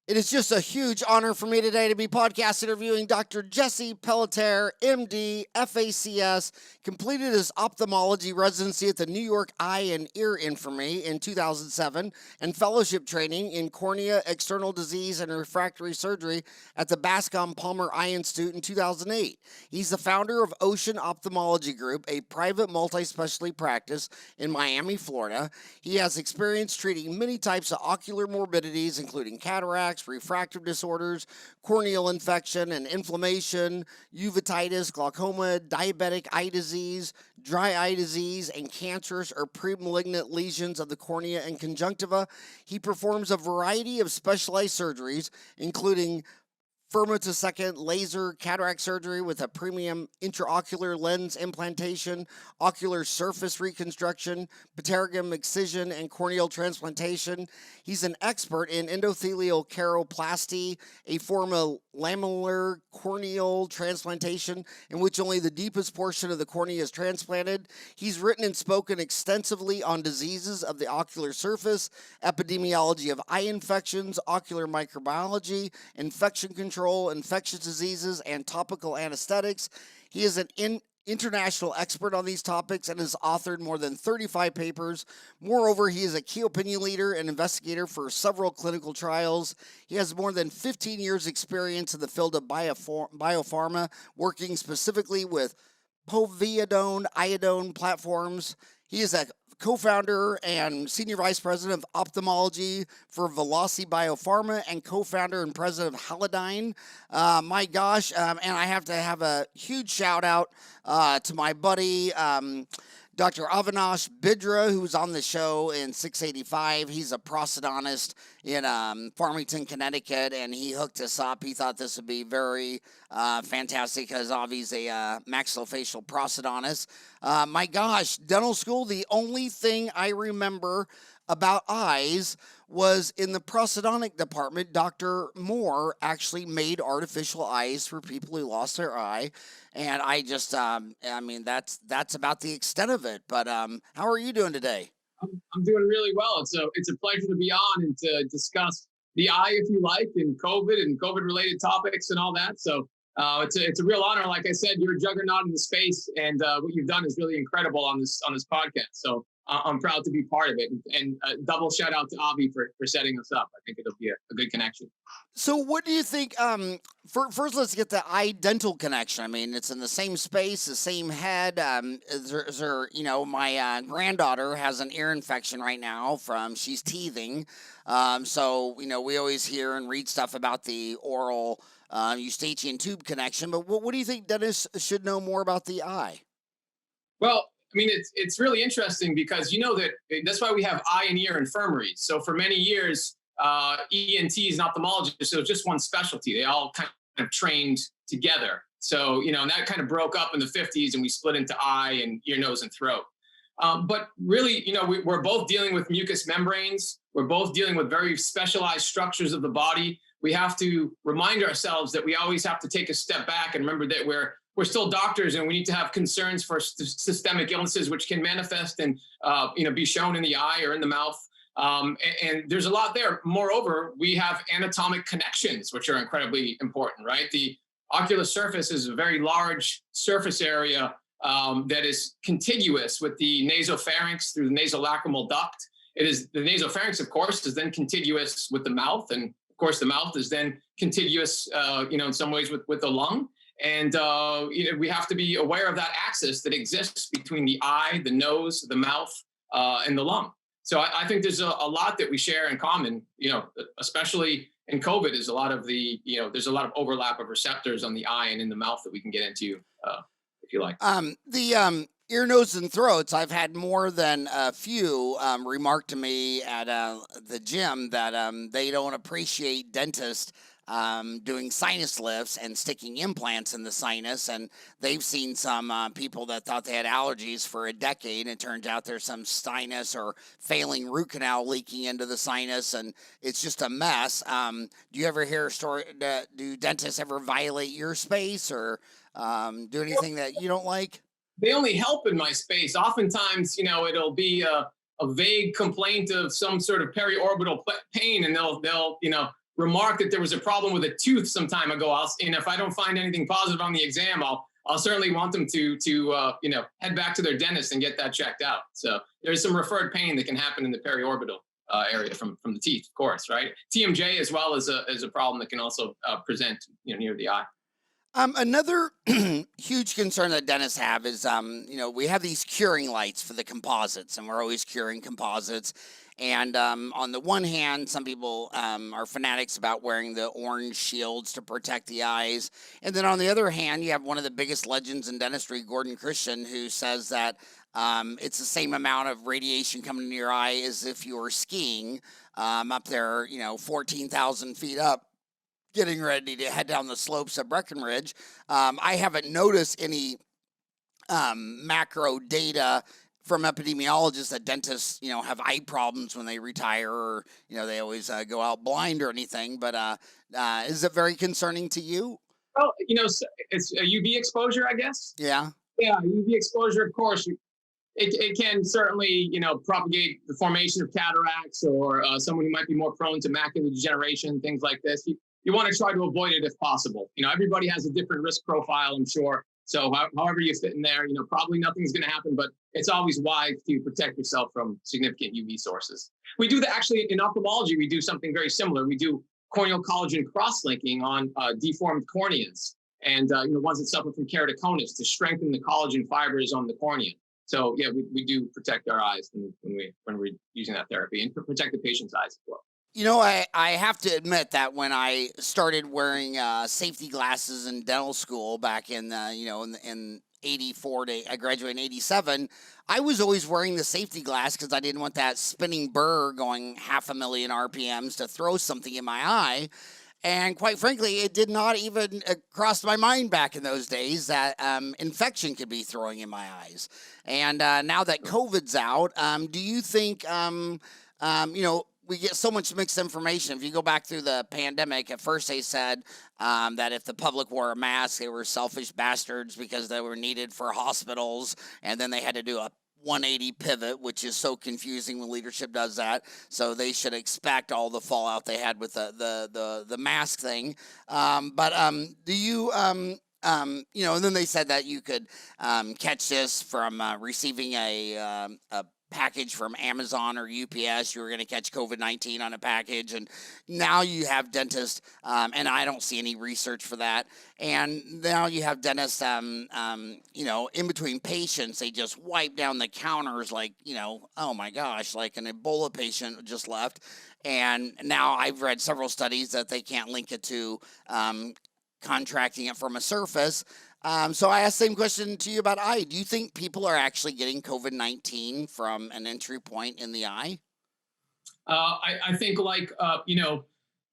It is just a huge honor for me today to be podcast interviewing Dr. Jesse Pelletier, MD, FACS, completed his ophthalmology residency at the New York Eye and Ear Infirmary in 2007, and fellowship training in cornea, external disease, and refractory surgery at the Bascom Palmer Eye Institute in 2008. He's the founder of Ocean Ophthalmology Group, a private multi-specialty practice in Miami, Florida. He has experience treating many types of ocular morbidities, including cataracts, refractive disorders, corneal infection and inflammation, uveitis, glaucoma, diabetic eye disease, dry eye disease, and cancerous or premalignant lesions of the cornea and conjunctiva. He performs a variety of specialized surgeries, including femtosecond laser cataract surgery with a premium intraocular lens implantation, ocular surface reconstruction, pterygium excision, and corneal transplantation. He's an expert in endothelial keroplasty, a form of lamellar corneal transplantation in which only the deepest portion of the cornea is transplanted. He's written and spoken extensively on diseases of the ocular surface, epidemiology of eye infections, ocular microbiology, infection control, infectious diseases, and topical anesthetics. He is an international expert on these topics and has authored more than 35 papers. Moreover, he is a key opinion leader and investigator for several clinical trials. He has more than 15 years experience in the field of biopharma, working specifically with povidone-iodine platforms. He is a co-founder and senior vice president of ophthalmology for Veloce BioPharma and co-founder and president of Halodine. My gosh, and I have to have a huge shout out to my buddy, Dr. Avinash Bidra, who's on the show in 685. He's a prosthodontist in Farmington, Connecticut, and he hooked us up. He thought this would be very fantastic because Avi's a maxillofacial prosthodontist. My gosh, dental school, the only thing I remember about eyes was in the prosthodontic department. Dr. Moore actually made artificial eyes for people who lost their eye. And I just, I mean, that's about the extent of it. But how are you doing today? I'm doing really well. It's a pleasure to be on and to discuss the eye, if you like, and COVID related topics and all that. So it's a real honor. Like I said, you're a juggernaut in the space, and what you've done is really incredible on this podcast. So I'm proud to be part of it, and double shout out to Avi for setting us up. I think it'll be a good connection. So what do you think, first let's get the eye dental connection. I mean, it's in the same space, the same head. Is there, my granddaughter has an ear infection right now she's teething. So, we always hear and read stuff about the oral eustachian tube connection, but what do you think dentists should know more about the eye? Well, I mean, it's really interesting because that's why we have eye and ear infirmaries. So for many years, ENTs and ophthalmologists, it was just one specialty. They all kind of trained together. So, and that kind of broke up in the 50s and we split into eye and ear, nose, and throat. But really, we're both dealing with mucous membranes. We're both dealing with very specialized structures of the body. We have to remind ourselves that we always have to take a step back and remember that we're still doctors, and we need to have concerns for systemic illnesses, which can manifest and be shown in the eye or in the mouth. And there's a lot there. Moreover, we have anatomic connections, which are incredibly important, right? The ocular surface is a very large surface area that is contiguous with the nasopharynx through the nasolacrimal duct. It is the nasopharynx, of course, is then contiguous with the mouth, and of course, the mouth is then contiguous, in some ways with the lung. And we have to be aware of that axis that exists between the eye, the nose, the mouth, and the lung. So I think there's a lot that we share in common, especially in COVID. There's a lot of there's a lot of overlap of receptors on the eye and in the mouth that we can get into, if you like. The ear, nose, and throats, I've had more than a few remark to me at the gym that they don't appreciate dentists doing sinus lifts and sticking implants in the sinus, and they've seen some people that thought they had allergies for a decade, and it turns out there's some sinus or failing root canal leaking into the sinus, and it's just a mess. Do you ever hear a story? Do dentists ever violate your space or do anything that you don't like? They only help in my space. Oftentimes, it'll be a vague complaint of some sort of periorbital pain, and they'll remarked that there was a problem with a tooth some time ago, and if I don't find anything positive on the exam, I'll certainly want them to head back to their dentist and get that checked out. So there's some referred pain that can happen in the periorbital area from the teeth, of course, right? TMJ as well as a problem that can also present near the eye. Another huge concern that dentists have is, we have these curing lights for the composites, and we're always curing composites. And on the one hand, some people are fanatics about wearing the orange shields to protect the eyes. And then on the other hand, you have one of the biggest legends in dentistry, Gordon Christian, who says that it's the same amount of radiation coming into your eye as if you were skiing up there, 14,000 feet up, getting ready to head down the slopes of Breckenridge. I haven't noticed any macro data from epidemiologists that dentists, have eye problems when they retire, or, they always go out blind or anything. But is it very concerning to you? Well, it's a UV exposure, I guess. Yeah. Yeah, UV exposure, of course. It can certainly, propagate the formation of cataracts, or someone who might be more prone to macular degeneration, things like this. You want to try to avoid it if possible. Everybody has a different risk profile, I'm sure. So however you fit in there, probably nothing's going to happen, but it's always wise to protect yourself from significant UV sources. We do that actually in ophthalmology. We do something very similar. We do corneal collagen cross-linking on deformed corneas and ones that suffer from keratoconus to strengthen the collagen fibers on the cornea. So yeah, we do protect our eyes when we're using that therapy, and protect the patient's eyes as well. I have to admit that when I started wearing safety glasses in dental school back in, in 84 I graduated in 87, I was always wearing the safety glass because I didn't want that spinning burr going 500,000 RPMs to throw something in my eye. And quite frankly, it did not even cross my mind back in those days that infection could be throwing in my eyes. And now that COVID's out, do you think, we get so much mixed information. If you go back through the pandemic, at first they said that if the public wore a mask, they were selfish bastards because they were needed for hospitals. And then they had to do a 180 pivot, which is so confusing when leadership does that. So they should expect all the fallout they had with the mask thing. Do you, and then they said that you could catch this from receiving a package from Amazon or UPS. You were going to catch COVID-19 on a package, and now you have dentists, and I don't see any research for that. And now you have dentists, in between patients, they just wipe down the counters like, oh my gosh, like an Ebola patient just left. And now I've read several studies that they can't link it to contracting it from a surface. So I asked the same question to you about eye. Do you think people are actually getting COVID-19 from an entry point in the eye? I think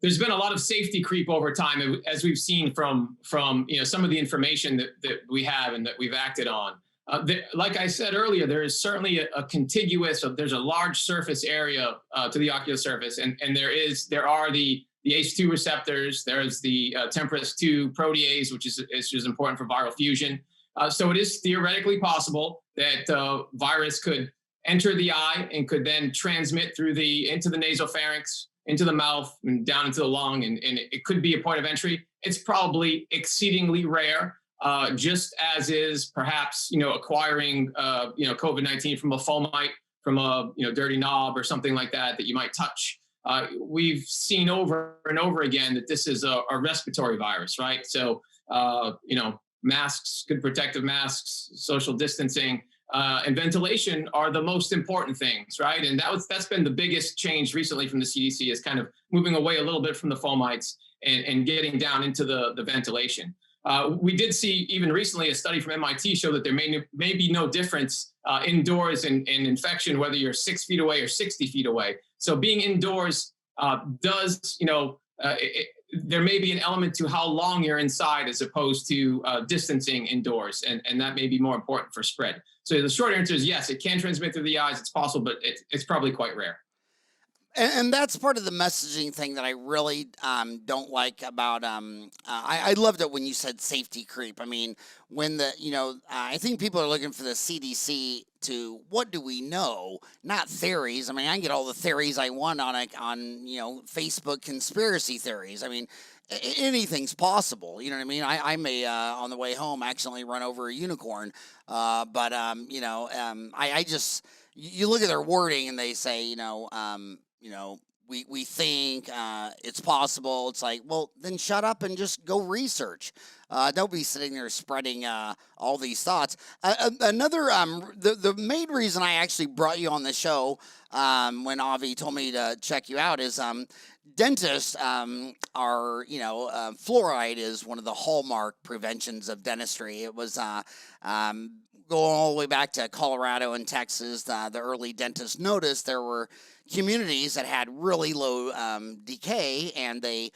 there's been a lot of safety creep over time, as we've seen from some of the information that we have and that we've acted on. Like I said earlier, there is certainly there's a large surface area to the ocular surface, and there are the ACE2 receptors. There's the TMPRSS2 protease, which is important for viral fusion. So it is theoretically possible that virus could enter the eye and could then transmit into the nasopharynx, into the mouth, and down into the lung, and it could be a point of entry. It's probably exceedingly rare, just as is perhaps acquiring COVID-19 from a fomite, from a dirty knob or something like that you might touch. We've seen over and over again that this is a respiratory virus, right? So, masks, good protective masks, social distancing, and ventilation are the most important things, right? And that's been the biggest change recently from the CDC, is kind of moving away a little bit from the fomites and getting down into the ventilation. We did see even recently a study from MIT show that there may be no difference indoors in infection, whether you're 6 feet away or 60 feet away. So being indoors does, there may be an element to how long you're inside as opposed to distancing indoors, and that may be more important for spread. So the short answer is yes, it can transmit through the eyes. It's possible, but it's probably quite rare. And that's part of the messaging thing that I really don't like about. I loved it when you said safety creep. I mean, when I think people are looking for the CDC to what do we know, not theories. I mean, I can get all the theories I want on Facebook conspiracy theories. I mean, anything's possible. You know what I mean? I may on the way home accidentally run over a unicorn, but I just you look at their wording and they say, we think it's possible. It's like, well, then shut up and just go research. Don't be sitting there spreading all these thoughts. Another, the main reason I actually brought you on the show when Avi told me to check you out is dentists are, fluoride is one of the hallmark preventions of dentistry. It was going all the way back to Colorado and Texas. The early dentists noticed there were communities that had really low decay, and they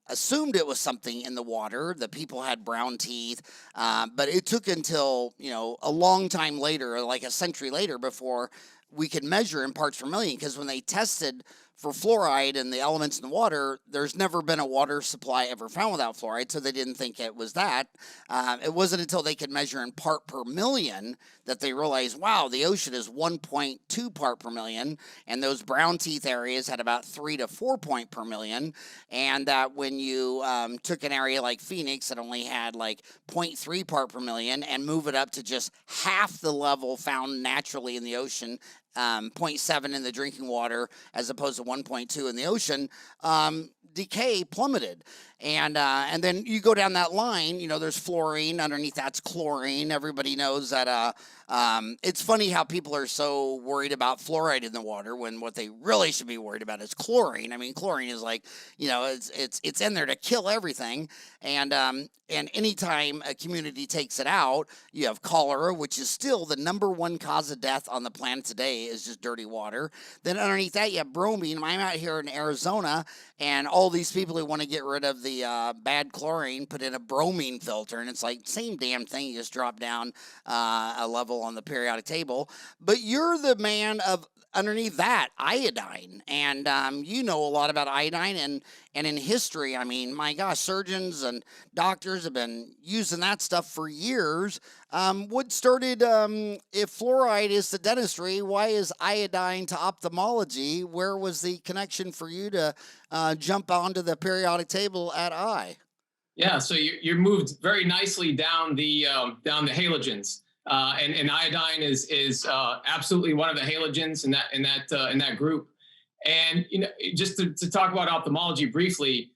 assumed it was something in the water. The people had brown teeth, but it took until, a long time later, like a century later, before we could measure in parts per million, because when they tested for fluoride and the elements in the water, there's never been a water supply ever found without fluoride, so they didn't think it was that. It wasn't until they could measure in part per million that they realized, wow, the ocean is 1.2 part per million, and those brown teeth areas had about 3 to 4 point per million, and that when you took an area like Phoenix that only had like 0.3 part per million and move it up to just half the level found naturally in the ocean, 0.7 in the drinking water as opposed to 1.2 in the ocean, decay plummeted. And then you go down that line, there's fluorine, underneath that's chlorine. Everybody knows that it's funny how people are so worried about fluoride in the water when what they really should be worried about is chlorine. I mean, chlorine is like, it's in there to kill everything. And anytime a community takes it out, you have cholera, which is still the #1 cause of death on the planet today, is just dirty water. Then underneath that, you have bromine. I'm out here in Arizona, and all these people who want to get rid of the bad chlorine put in a bromine filter, and it's like same damn thing. You just drop down a level on the periodic table. But you're the man of underneath that iodine, and you know a lot about iodine and in history. I mean, my gosh, surgeons and doctors have been using that stuff for years. What started, if fluoride is to dentistry, why is iodine to ophthalmology? Where was the connection for you to jump onto the periodic table at eye? Yeah, so you moved very nicely down the halogens, and iodine is absolutely one of the halogens in that group. And just to talk about ophthalmology briefly,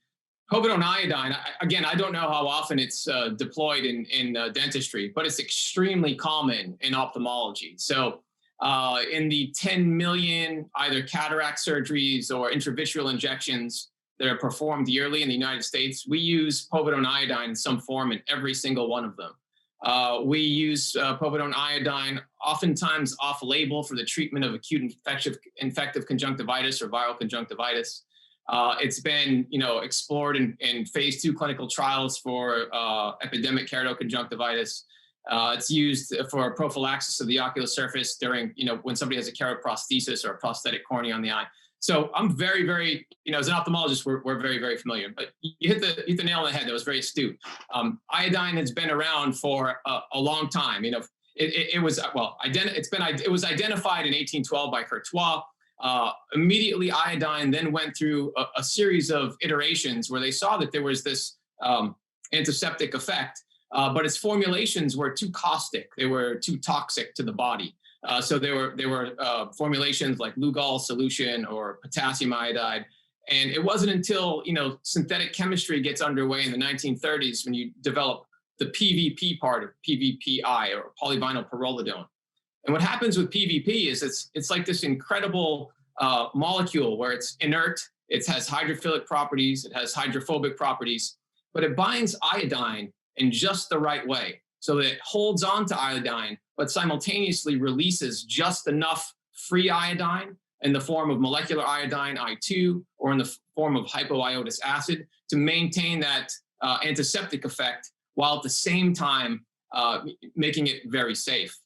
povidone-iodine. Again, I don't know how often it's deployed in dentistry, but it's extremely common in ophthalmology. So in the 10 million either cataract surgeries or intravitreal injections that are performed yearly in the United States, we use povidone-iodine in some form in every single one of them. We use povidone-iodine oftentimes off-label for the treatment of acute infective conjunctivitis or viral conjunctivitis. It's been, explored in phase 2 clinical trials for epidemic keratoconjunctivitis. It's used for prophylaxis of the ocular surface during, when somebody has a keratoplasthesis or a prosthetic cornea on the eye. So I'm very, very, as an ophthalmologist, we're very, very familiar. But you hit the nail on the head. That was very astute. Iodine has been around for a long time. It was identified in 1812 by Courtois. Immediately, iodine then went through a series of iterations where they saw that there was this antiseptic effect, but its formulations were too caustic. They were too toxic to the body. So there were formulations like Lugol solution or potassium iodide. And it wasn't until, synthetic chemistry gets underway in the 1930s when you develop the PVP part of PVPI, or polyvinyl pyrrolidone. And what happens with PVP is it's like this incredible molecule where it's inert, it has hydrophilic properties, it has hydrophobic properties, but it binds iodine in just the right way so that it holds on to iodine, but simultaneously releases just enough free iodine in the form of molecular iodine, I2, or in the form of hypoiodous acid to maintain that antiseptic effect while at the same time making it very safe.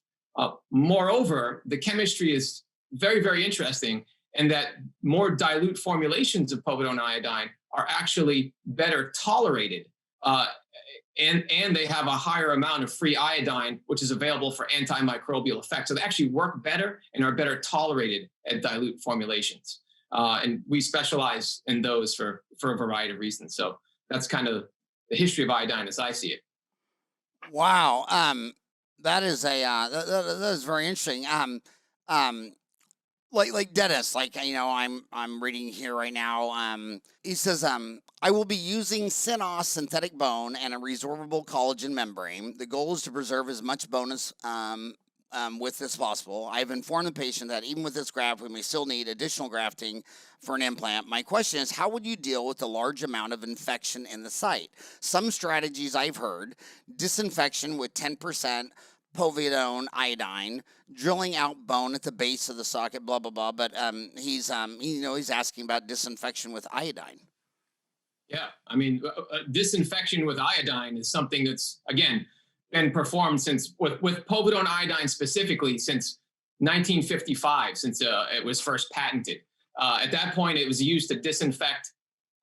Moreover, the chemistry is very, very interesting. and that more dilute formulations of povidone-iodine are actually better tolerated. And they have a higher amount of free iodine, which is available for antimicrobial effects. So they actually work better and are better tolerated at dilute formulations. And we specialize in those for a variety of reasons. So that's kind of the history of iodine as I see it. Wow. That is that is very interesting. Um, like Dennis, I'm reading here right now. He says, I will be using Synos synthetic bone and a resorbable collagen membrane. The goal is to preserve as much bone as with this possible. I've informed the patient that even with this graft, we may still need additional grafting for an implant. My question is, how would you deal with the large amount of infection in the site? Some strategies I've heard: disinfection with 10% povidone-iodine, drilling out bone at the base of the socket, blah blah blah. But he's asking about disinfection with iodine. Yeah, I mean, disinfection with iodine is something that's, again, been performed since, with povidone-iodine specifically, since 1955, since it was first patented. At that point, it was used to disinfect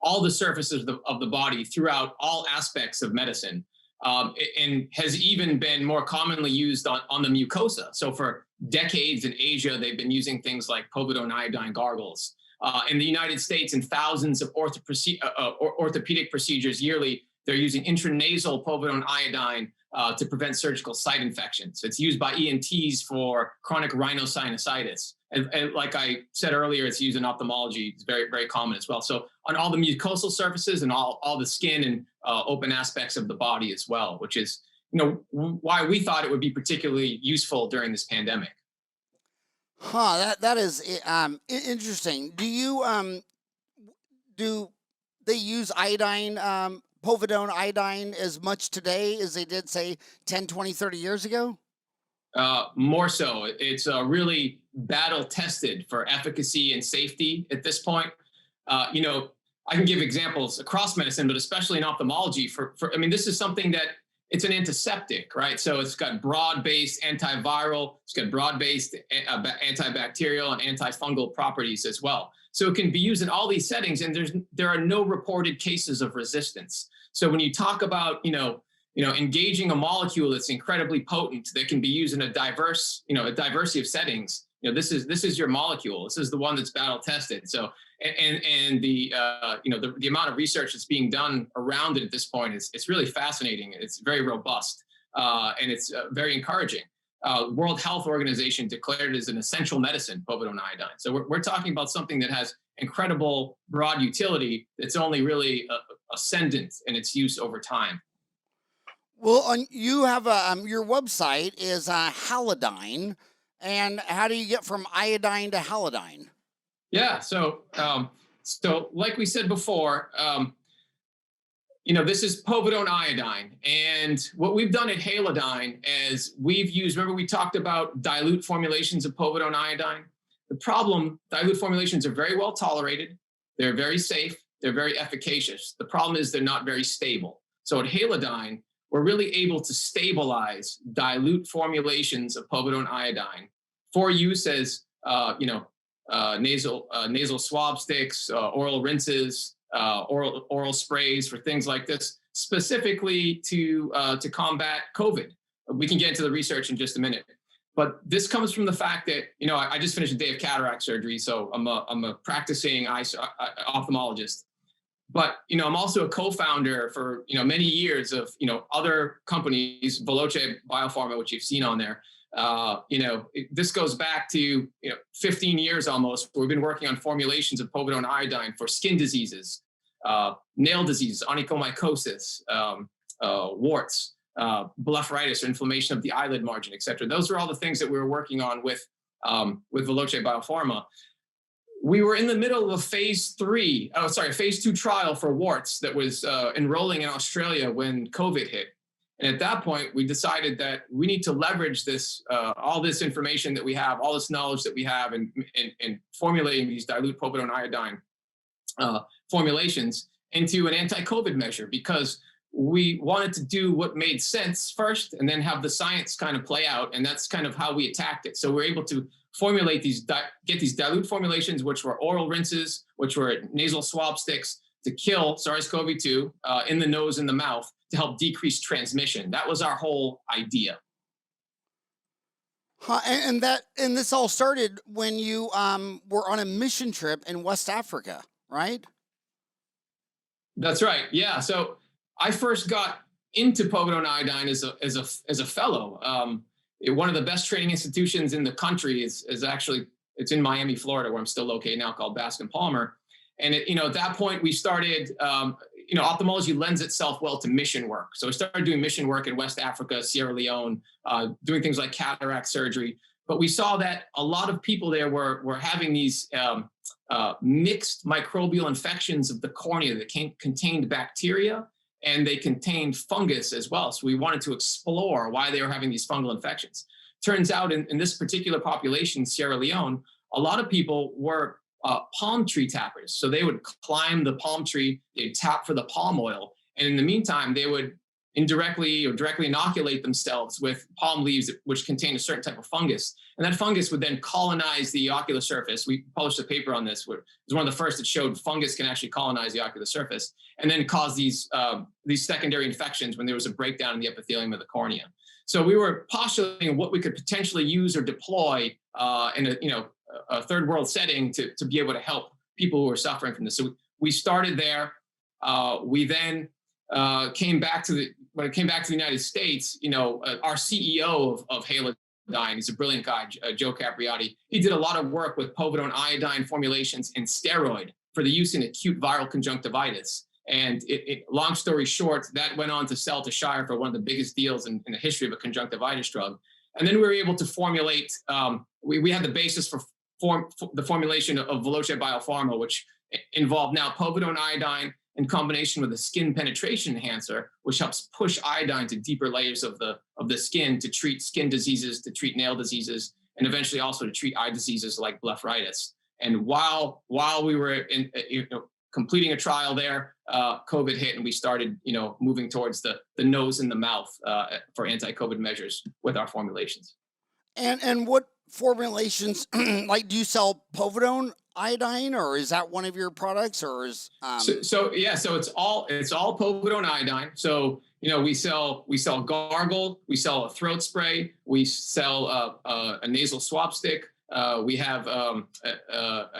all the surfaces of the body throughout all aspects of medicine, and has even been more commonly used on the mucosa. So for decades in Asia, they've been using things like povidone-iodine gargles. In the United States, in thousands of orthopedic procedures yearly, they're using intranasal povidone-iodine to prevent surgical site infections. It's used by ENTs for chronic rhinosinusitis. And like I said earlier, it's used in ophthalmology. It's very, very common as well. So on all the mucosal surfaces and all the skin and open aspects of the body as well, which is, why we thought it would be particularly useful during this pandemic. That is interesting. Do they use iodine, povidone-iodine, as much today as they did, say, 10, 20, 30 years ago? More so. It's really battle tested for efficacy and safety at this point. I can give examples across medicine, but especially in ophthalmology. This is something that, it's an antiseptic, right? So it's got broad-based antiviral, it's got broad-based antibacterial and antifungal properties as well. So it can be used in all these settings, and there are no reported cases of resistance. So when you talk about, engaging a molecule that's incredibly potent, that can be used in a diversity of settings, this is your molecule. This is the one that's battle tested. So, and the amount of research that's being done around it at this point it's really fascinating. It's very robust, and it's very encouraging. World Health Organization declared it as an essential medicine, povidone-iodine. So we're talking about something that has incredible broad utility. It's only really ascendant in its use over time. Well, you have your website is Halodine, and how do you get from iodine to Halodine? Yeah, so like we said before, this is povidone-iodine, and what we've done at Halodine is we've used. Remember, we talked about dilute formulations of povidone-iodine. The problem: dilute formulations are very well tolerated, they're very safe, they're very efficacious. The problem is they're not very stable. So at Halodine, we're really able to stabilize dilute formulations of povidone-iodine for use as nasal swab sticks, oral rinses, oral sprays for things like this, specifically to combat COVID. We can get into the research in just a minute, but this comes from the fact that I just finished a day of cataract surgery, so I'm a practicing ophthalmologist. But I'm also a co-founder for many years of other companies, Veloce BioPharma, which you've seen on there. This goes back to 15 years almost. We've been working on formulations of povidone-iodine for skin diseases, nail diseases, onychomycosis, warts, blepharitis, or inflammation of the eyelid margin, et cetera. Those are all the things that we were working on with Veloce BioPharma. We were in the middle of a phase 2 trial for warts that was enrolling in Australia when COVID hit. And at that point, we decided that we need to leverage this, all this information that we have, all this knowledge that we have in formulating these dilute povidone-iodine formulations into an anti-COVID measure, because we wanted to do what made sense first and then have the science kind of play out. And that's kind of how we attacked it. So we're able to formulate get these dilute formulations, which were oral rinses, which were nasal swab sticks, to kill SARS-CoV-2 in the nose and the mouth to help decrease transmission. That was our whole idea. And this all started when you were on a mission trip in West Africa, right? That's right. Yeah. So I first got into povidone-iodine as a fellow. One of the best training institutions in the country is actually, it's in Miami, Florida, where I'm still located now, called Bascom Palmer. And at that point we started, ophthalmology lends itself well to mission work. So we started doing mission work in West Africa, Sierra Leone, doing things like cataract surgery. But we saw that a lot of people there were having these mixed microbial infections of the cornea that contained bacteria, and they contained fungus as well. So we wanted to explore why they were having these fungal infections. Turns out in this particular population, Sierra Leone, a lot of people were palm tree tappers. So they would climb the palm tree, they'd tap for the palm oil. And in the meantime, they would indirectly or directly inoculate themselves with palm leaves, which contain a certain type of fungus. And that fungus would then colonize the ocular surface. We published a paper on this, where it was one of the first that showed fungus can actually colonize the ocular surface and then cause these secondary infections when there was a breakdown in the epithelium of the cornea. So we were postulating what we could potentially use or deploy in a third world setting to be able to help people who are suffering from this. So we started there. We then came back to the United States. Our CEO of Halodine, he's a brilliant guy, Joe Capriati. He did a lot of work with povidone-iodine formulations and steroid for the use in acute viral conjunctivitis. And long story short, that went on to sell to Shire for one of the biggest deals in the history of a conjunctivitis drug. And then we were able to formulate, we had the basis for the formulation of Veloce BioPharma, which involved now povidone-iodine in combination with a skin penetration enhancer, which helps push iodine to deeper layers of the skin to treat skin diseases, to treat nail diseases, and eventually also to treat eye diseases like blepharitis. And while we were completing a trial there, COVID hit, and we started, moving towards the nose and the mouth for anti-COVID measures with our formulations. And what formulations, like, do you sell povidone-iodine, or is that one of your products, or is So it's all povidone-iodine. So we sell gargle, we sell a throat spray, we sell a nasal swab stick. We have a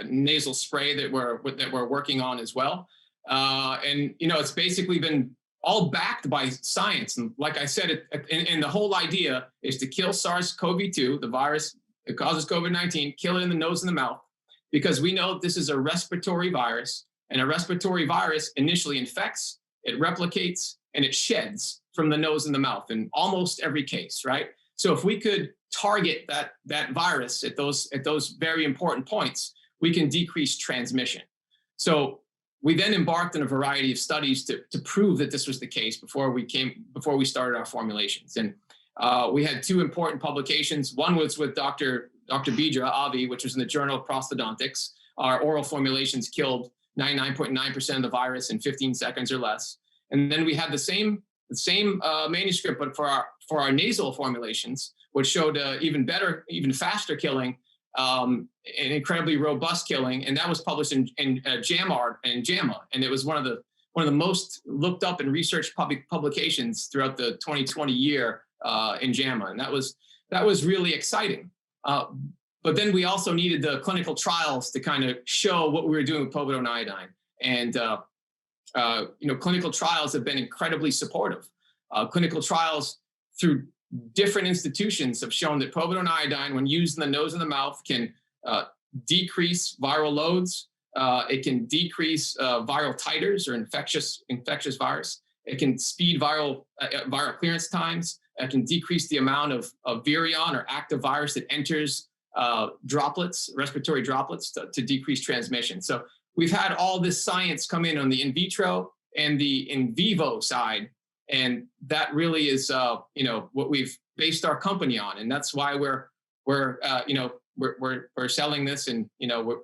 nasal spray that we're working on as well. And it's basically been all backed by science. And like I said, and the whole idea is to kill SARS-CoV-2, the virus that causes COVID-19, kill it in the nose and the mouth, because we know this is a respiratory virus, and a respiratory virus initially infects, it replicates, and it sheds from the nose and the mouth in almost every case, right? So if we could target that virus at those very important points, we can decrease transmission. So we then embarked on a variety of studies to prove that this was the case before we started our formulations. And we had two important publications. One was with Dr. Bidra, Avi, which was in the Journal of Prosthodontics. Our oral formulations killed 99.9% of the virus in 15 seconds or less. And then we had the same manuscript, but for our nasal formulations, which showed even better, even faster killing, an incredibly robust killing, and that was published in JAMA, and it was one of the most looked up and researched publications throughout the 2020 year in JAMA, and that was really exciting. But then we also needed the clinical trials to kind of show what we were doing with povidone-iodine, and clinical trials have been incredibly supportive. Clinical trials through different institutions have shown that povidone-iodine, when used in the nose and the mouth, can decrease viral loads. It can decrease viral titers or infectious virus. It can speed viral clearance times. It can decrease the amount of virion or active virus that enters droplets, respiratory droplets, to decrease transmission. So we've had all this science come in on the in vitro and the in vivo side, and that really is what we've based our company on, and that's why we're selling this, and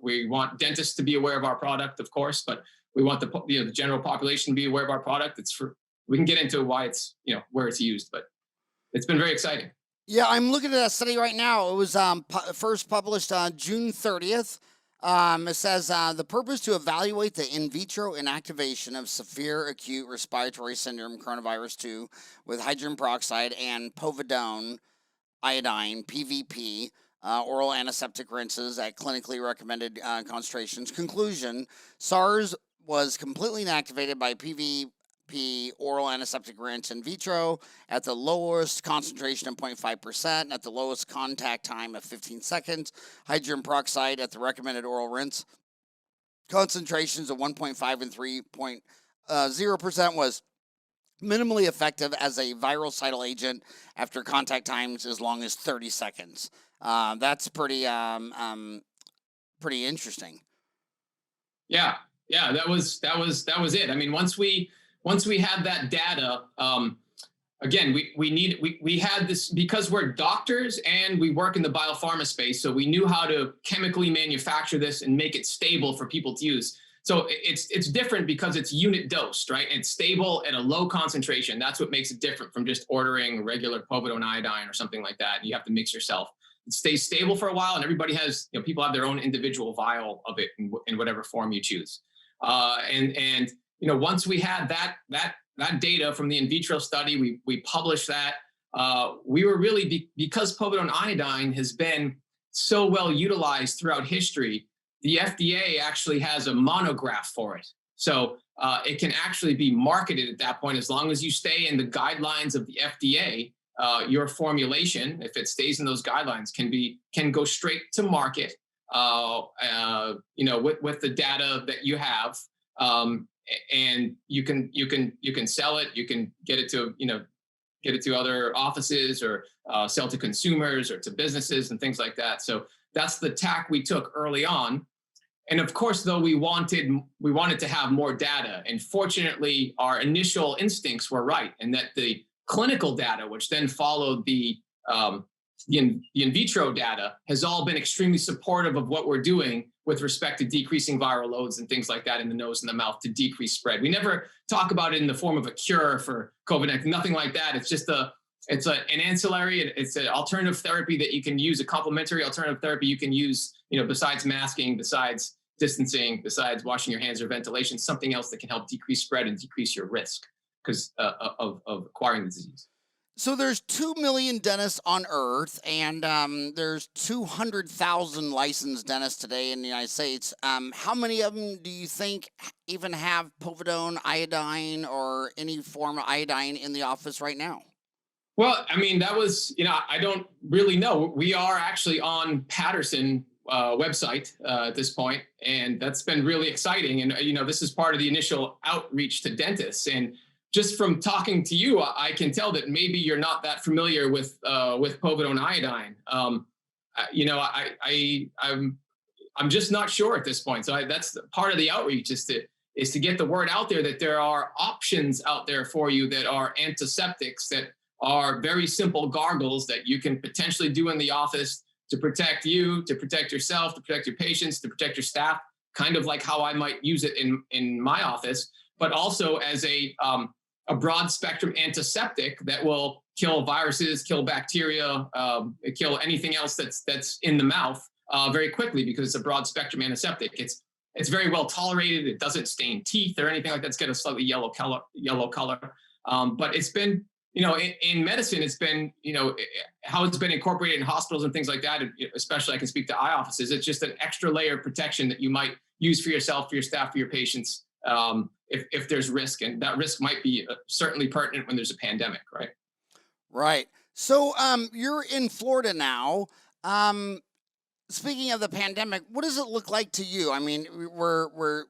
we want dentists to be aware of our product, of course, but we want the general population to be aware of our product. we can get into why it's, where it's used, but it's been very exciting. Yeah, I'm looking at that study right now. It was first published on June 30th. It says the purpose to evaluate the in vitro inactivation of severe acute respiratory syndrome coronavirus 2 with hydrogen peroxide and povidone-iodine, PVP, oral antiseptic rinses at clinically recommended concentrations. Conclusion, SARS was completely inactivated by PVP oral antiseptic rinse in vitro at the lowest concentration of 0.5%, at the lowest contact time of 15 seconds. Hydrogen peroxide at the recommended oral rinse concentrations of 1.5 and 3.0% was minimally effective as a virucidal agent after contact times as long as 30 seconds. That's pretty interesting. Yeah, that was it. I mean, once we had that data, again, we had this because we're doctors and we work in the biopharma space, so we knew how to chemically manufacture this and make it stable for people to use. So it's different because it's unit dosed, right? It's stable at a low concentration. That's what makes it different from just ordering regular povidone-iodine or something like that. You have to mix yourself. It stays stable for a while, and everybody has, people have their own individual vial of it in whatever form you choose. Once we had that data from the in vitro study, we published that. We were really, because povidone-iodine has been so well utilized throughout history, the FDA actually has a monograph for it. So it can actually be marketed at that point as long as you stay in the guidelines of the FDA. Your formulation, if it stays in those guidelines, can go straight to market. With the data that you have, and you can sell it. You can get it to other offices or sell to consumers or to businesses and things like that. So that's the tack we took early on. And of course, though, we wanted to have more data. And fortunately, our initial instincts were right, and that the clinical data, which then followed the in vitro data, has all been extremely supportive of what we're doing with respect to decreasing viral loads and things like that in the nose and the mouth to decrease spread. We never talk about it in the form of a cure for COVID-19, nothing like that. It's just an ancillary, it's an alternative therapy that you can use, a complementary alternative therapy you can use, besides masking, besides distancing, besides washing your hands or ventilation, something else that can help decrease spread and decrease your risk because of acquiring the disease. So there's 2 million dentists on Earth, and there's 200,000 licensed dentists today in the United States. How many of them do you think even have povidone iodine or any form of iodine in the office right now? Well, I mean, that was, I don't really know. We are actually on Patterson website at this point, and that's been really exciting. And, this is part of the initial outreach to dentists. And just from talking to you, I can tell that maybe you're not that familiar with povidone-iodine. I'm just not sure at this point. So that's part of the outreach is to get the word out there that there are options out there for you that are antiseptics that are very simple gargles that you can potentially do in the office to protect you, to protect yourself, to protect your patients, to protect your staff, kind of like how I might use it in my office, but also as a broad spectrum antiseptic that will kill viruses, kill bacteria, kill anything else that's in the mouth very quickly because it's a broad spectrum antiseptic. It's very well tolerated. It doesn't stain teeth or anything like that. It's got a slightly yellow color. But it's been, in medicine, it's been, how it's been incorporated in hospitals and things like that. Especially I can speak to eye offices. It's just an extra layer of protection that you might use for yourself, for your staff, for your patients. If there's risk, and that risk might be certainly pertinent when there's a pandemic, right? Right. So you're in Florida now. Speaking of the pandemic, what does it look like to you? I mean,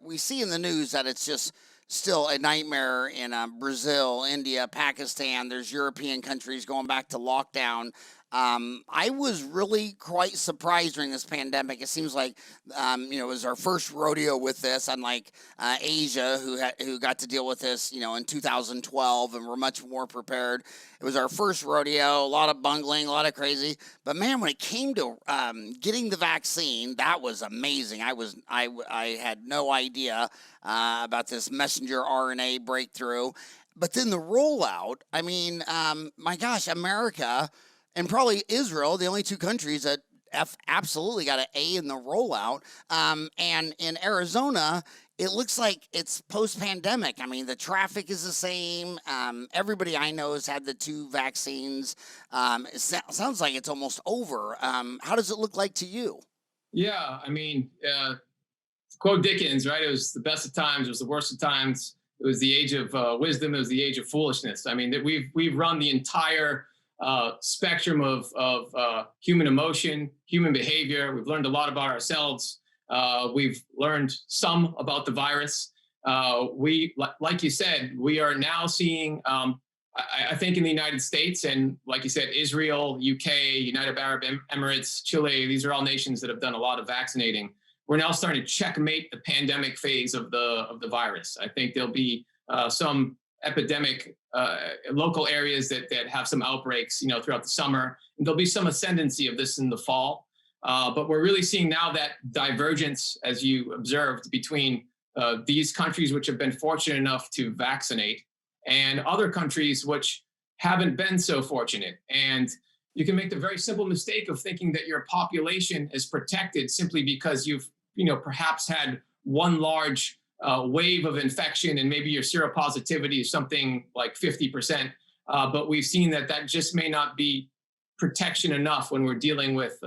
we see in the news that it's just still a nightmare in Brazil, India, Pakistan. There's European countries going back to lockdown. I was really quite surprised during this pandemic. It seems like, it was our first rodeo with this, unlike Asia, who got to deal with this, in 2012, and we're much more prepared. It was our first rodeo, a lot of bungling, a lot of crazy. But man, when it came to getting the vaccine, that was amazing. I had no idea about this messenger RNA breakthrough. But then the rollout, I mean, my gosh, America and probably Israel, the only two countries that absolutely got an A in the rollout. And in Arizona, it looks like it's post-pandemic. I mean, the traffic is the same. Everybody I know has had the two vaccines. Sounds like it's almost over. How does it look like to you? Yeah, I mean, to quote Dickens, right? It was the best of times, it was the worst of times. It was the age of wisdom. It was the age of foolishness. I mean, that we've run the entire spectrum of human emotion, human behavior. We've learned a lot about ourselves. We've learned some about the virus. Like you said, we are now seeing, I think in the United States and like you said, Israel, UK, United Arab Emirates, Chile, these are all nations that have done a lot of vaccinating. We're now starting to checkmate the pandemic phase of the virus. I think there'll be some epidemic local areas that have some outbreaks, throughout the summer. And there'll be some ascendancy of this in the fall. But we're really seeing now that divergence, as you observed, between these countries which have been fortunate enough to vaccinate and other countries which haven't been so fortunate. And you can make the very simple mistake of thinking that your population is protected simply because you've, perhaps had one large wave of infection and maybe your seropositivity is something like 50%. But we've seen that just may not be protection enough when we're dealing with,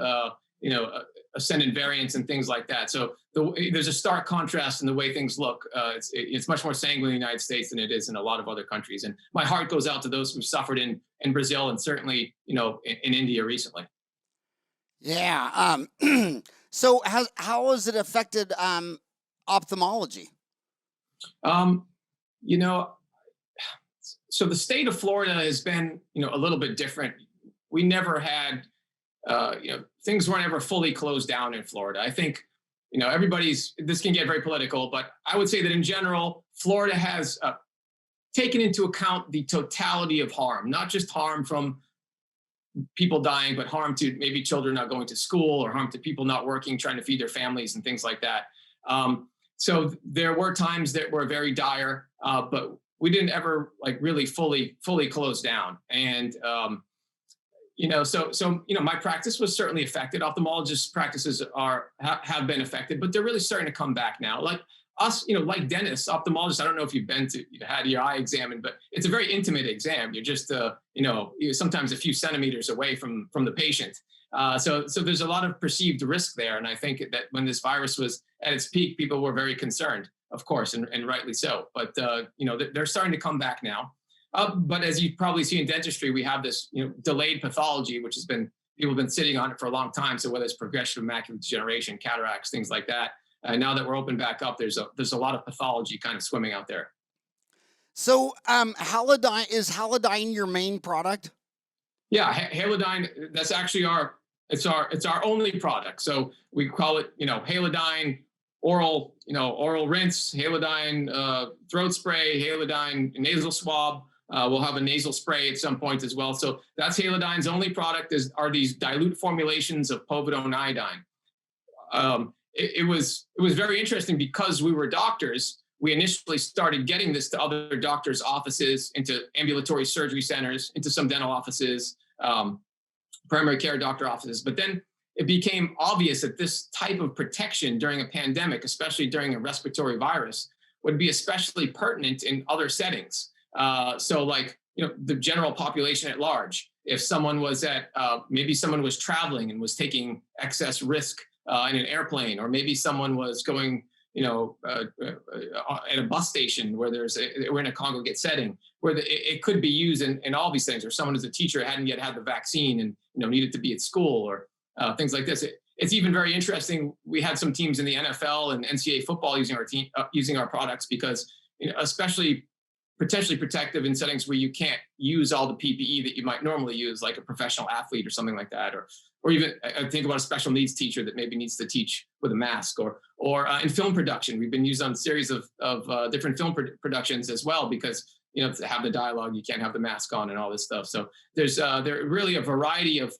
ascendant variants and things like that. So there's a stark contrast in the way things look. It's much more sanguine in the United States than it is in a lot of other countries. And my heart goes out to those who suffered in Brazil and certainly, in India recently. Yeah. So how has it affected ophthalmology? So the state of Florida has been, a little bit different. We never had, things weren't ever fully closed down in Florida. I think, this can get very political, but I would say that in general, Florida has taken into account the totality of harm, not just harm from people dying, but harm to maybe children not going to school or harm to people not working, trying to feed their families and things like that. So there were times that were very dire, but we didn't ever really fully close down. And, my practice was certainly affected. Ophthalmologists' practices have been affected, but they're really starting to come back now. Like us, like dentists, ophthalmologists, I don't know if you've had your eye examined, but it's a very intimate exam. You're just, sometimes a few centimeters away from the patient. So there's a lot of perceived risk there. And I think that when this virus was at its peak, people were very concerned, of course, and rightly so. But, they're starting to come back now. But as you probably see in dentistry, we have this, delayed pathology, which people have been sitting on it for a long time. So whether it's progression of macular degeneration, cataracts, things like that. Now that we're open back up, there's a lot of pathology kind of swimming out there. So Halodine, is Halodine your main product? Yeah, Halodine, that's actually our only product. So we call it, Halodine oral rinse, Halodine throat spray, Halodine nasal swab. We'll have a nasal spray at some point as well. So that's Halodine's only product are these dilute formulations of povidone-iodine. It was very interesting because we were doctors. We initially started getting this to other doctors' offices, into ambulatory surgery centers, into some dental offices, primary care doctor offices. But then it became obvious that this type of protection during a pandemic, especially during a respiratory virus, would be especially pertinent in other settings. So the general population at large. If someone was maybe someone was traveling and was taking excess risk in an airplane, or maybe someone was going, at a bus station where we're in a congregate setting where it could be used in all these things, or someone as a teacher hadn't yet had the vaccine and, needed to be at school, or things like this. It's even very interesting. We had some teams in the NFL and NCAA football using our products because, especially potentially protective in settings where you can't use all the PPE that you might normally use, like a professional athlete or something like that, or even I think about a special needs teacher that maybe needs to teach with a mask, or in film production. We've been used on a series of different film productions as well, because to have the dialogue, you can't have the mask on and all this stuff. So there are really a variety of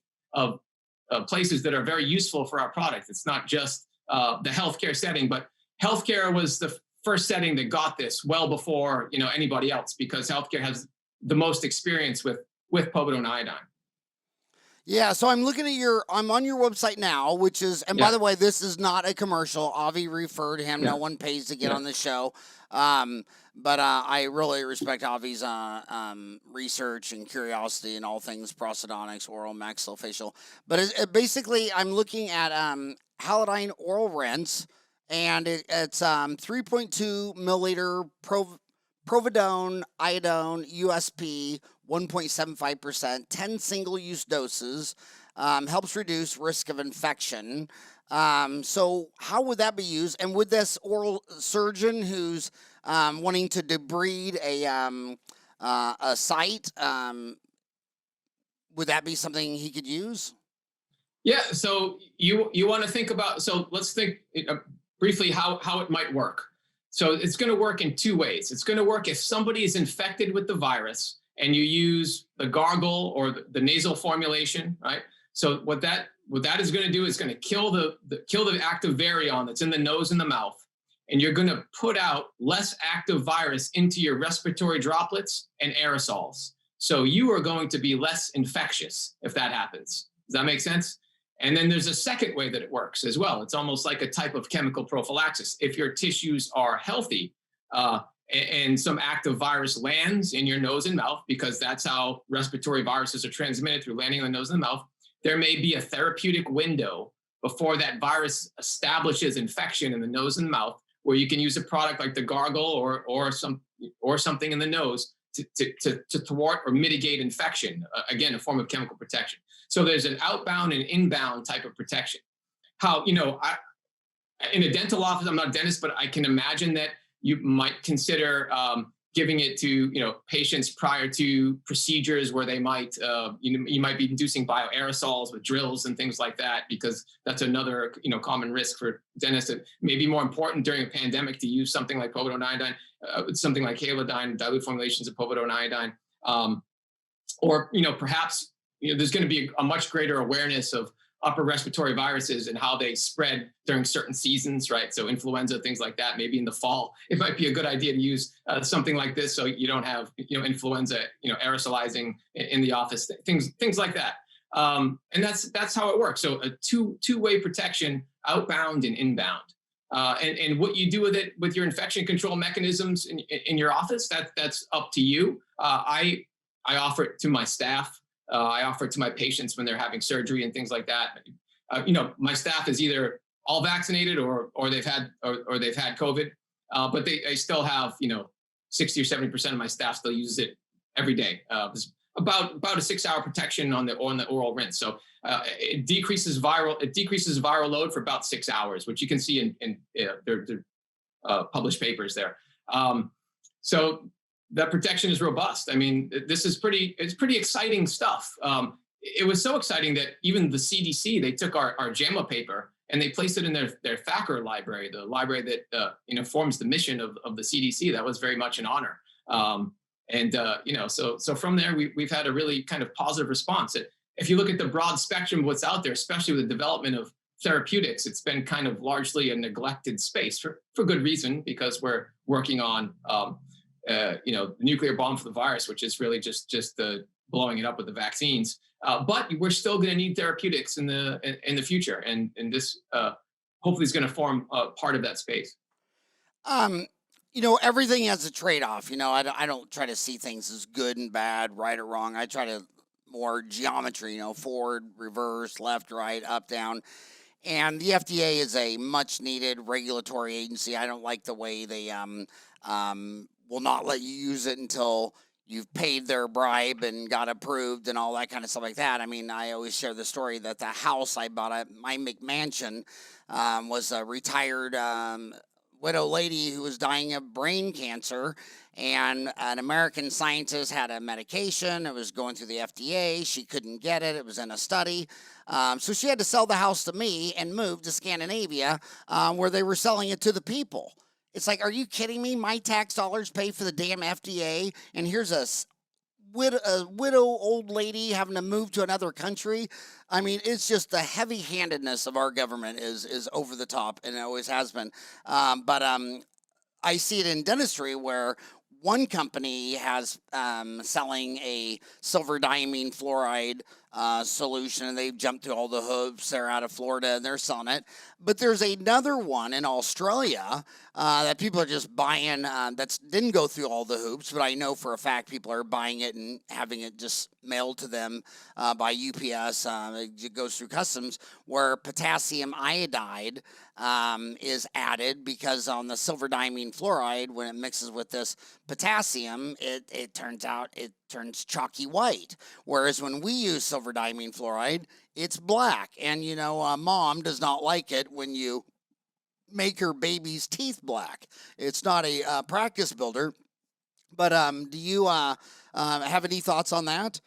places that are very useful for our product. It's not just the healthcare setting, but healthcare was the first setting that got this well before, anybody else, because healthcare has the most experience with povidone-iodine. Yeah, so I'm on your website now, which is, and by the way, this is not a commercial. Avi referred him. No one pays to get on the show. But I really respect Avi's research and curiosity in all things prosthodontics, oral, maxillofacial. But basically, I'm looking at Halodine oral rinse, and it's 3.2 milliliter povidone-iodine USP, 1.75%, 10 single-use doses, helps reduce risk of infection. So how would that be used? And would this oral surgeon who's wanting to debride a site, would that be something he could use? Yeah, so you want to think about, so let's think briefly how it might work. So it's going to work in two ways. It's going to work if somebody is infected with the virus and you use the gargle or the nasal formulation, right? So what that is going to do is going to kill the active virion that's in the nose and the mouth, and you're going to put out less active virus into your respiratory droplets and aerosols. So you are going to be less infectious if that happens. Does that make sense? And then there's a second way that it works as well. It's almost like a type of chemical prophylaxis. If your tissues are healthy and some active virus lands in your nose and mouth, because that's how respiratory viruses are transmitted, through landing in the nose and the mouth, there may be a therapeutic window before that virus establishes infection in the nose and mouth, where you can use a product like the gargle or something in the nose to thwart or mitigate infection. Again, a form of chemical protection. So there's an outbound and inbound type of protection. How, in a dental office, I'm not a dentist, but I can imagine that you might consider giving it to, patients prior to procedures where they might, you might be inducing bioaerosols with drills and things like that, because that's another, common risk for dentists. It may be more important during a pandemic to use something like povidone-iodine, something like Halodine, dilute formulations of povidone-iodine, or, perhaps, there's going to be a much greater awareness of upper respiratory viruses and how they spread during certain seasons, right? So influenza, things like that. Maybe in the fall, it might be a good idea to use something like this, so you don't have, influenza, aerosolizing in the office, things like that. And that's how it works. So a two-way protection, outbound and inbound. And what you do with it, with your infection control mechanisms in your office, that's up to you. I offer it to my staff. I offer it to my patients when they're having surgery and things like that. My staff is either all vaccinated or they've had COVID, but they still have 60 or 70% of my staff still uses it every day. It's about a 6-hour protection on the oral rinse. So it decreases viral load for about 6 hours, which you can see in their published papers there. So that protection is robust. I mean, it's pretty exciting stuff. It was so exciting that even the CDC, they took our JAMA paper and they placed it in their Thacker library, the library that forms the mission of the CDC. That was very much an honor. So from there, we've had a really kind of positive response. If you look at the broad spectrum of what's out there, especially with the development of therapeutics, it's been kind of largely a neglected space for good reason, because we're working on the nuclear bomb for the virus, which is really just blowing it up with the vaccines. But we're still going to need therapeutics in the future, and this hopefully is going to form part of that space. Everything has a trade-off. I don't try to see things as good and bad, right or wrong. I try to more geometry, forward, reverse, left, right, up, down. And the FDA is a much-needed regulatory agency. I don't like the way they will not let you use it until you've paid their bribe and got approved and all that kind of stuff like that. I mean, I always share the story that the house I bought at my McMansion was a retired widow lady who was dying of brain cancer, and an American scientist had a medication. It was going through the FDA. She couldn't get it. It was in a study. So she had to sell the house to me and move to Scandinavia, where they were selling it to the people. It's like, are you kidding me? My tax dollars pay for the damn FDA, and here's a widow old lady having to move to another country. I mean, it's just the heavy-handedness of our government is over the top, and it always has been. But I see it in dentistry where one company has selling a silver diamine fluoride solution, and they've jumped through all the hoops. They're out of Florida and they're selling it. But there's another one in Australia that people are just buying that didn't go through all the hoops, but I know for a fact people are buying it and having it just mailed to them by UPS. It goes through customs, where potassium iodide is added, because on the silver diamine fluoride, when it mixes with this potassium, it turns chalky white. Whereas when we use silver diamine fluoride, it's black. And mom does not like it when you make her baby's teeth black. It's not a practice builder. But do you have any thoughts on that?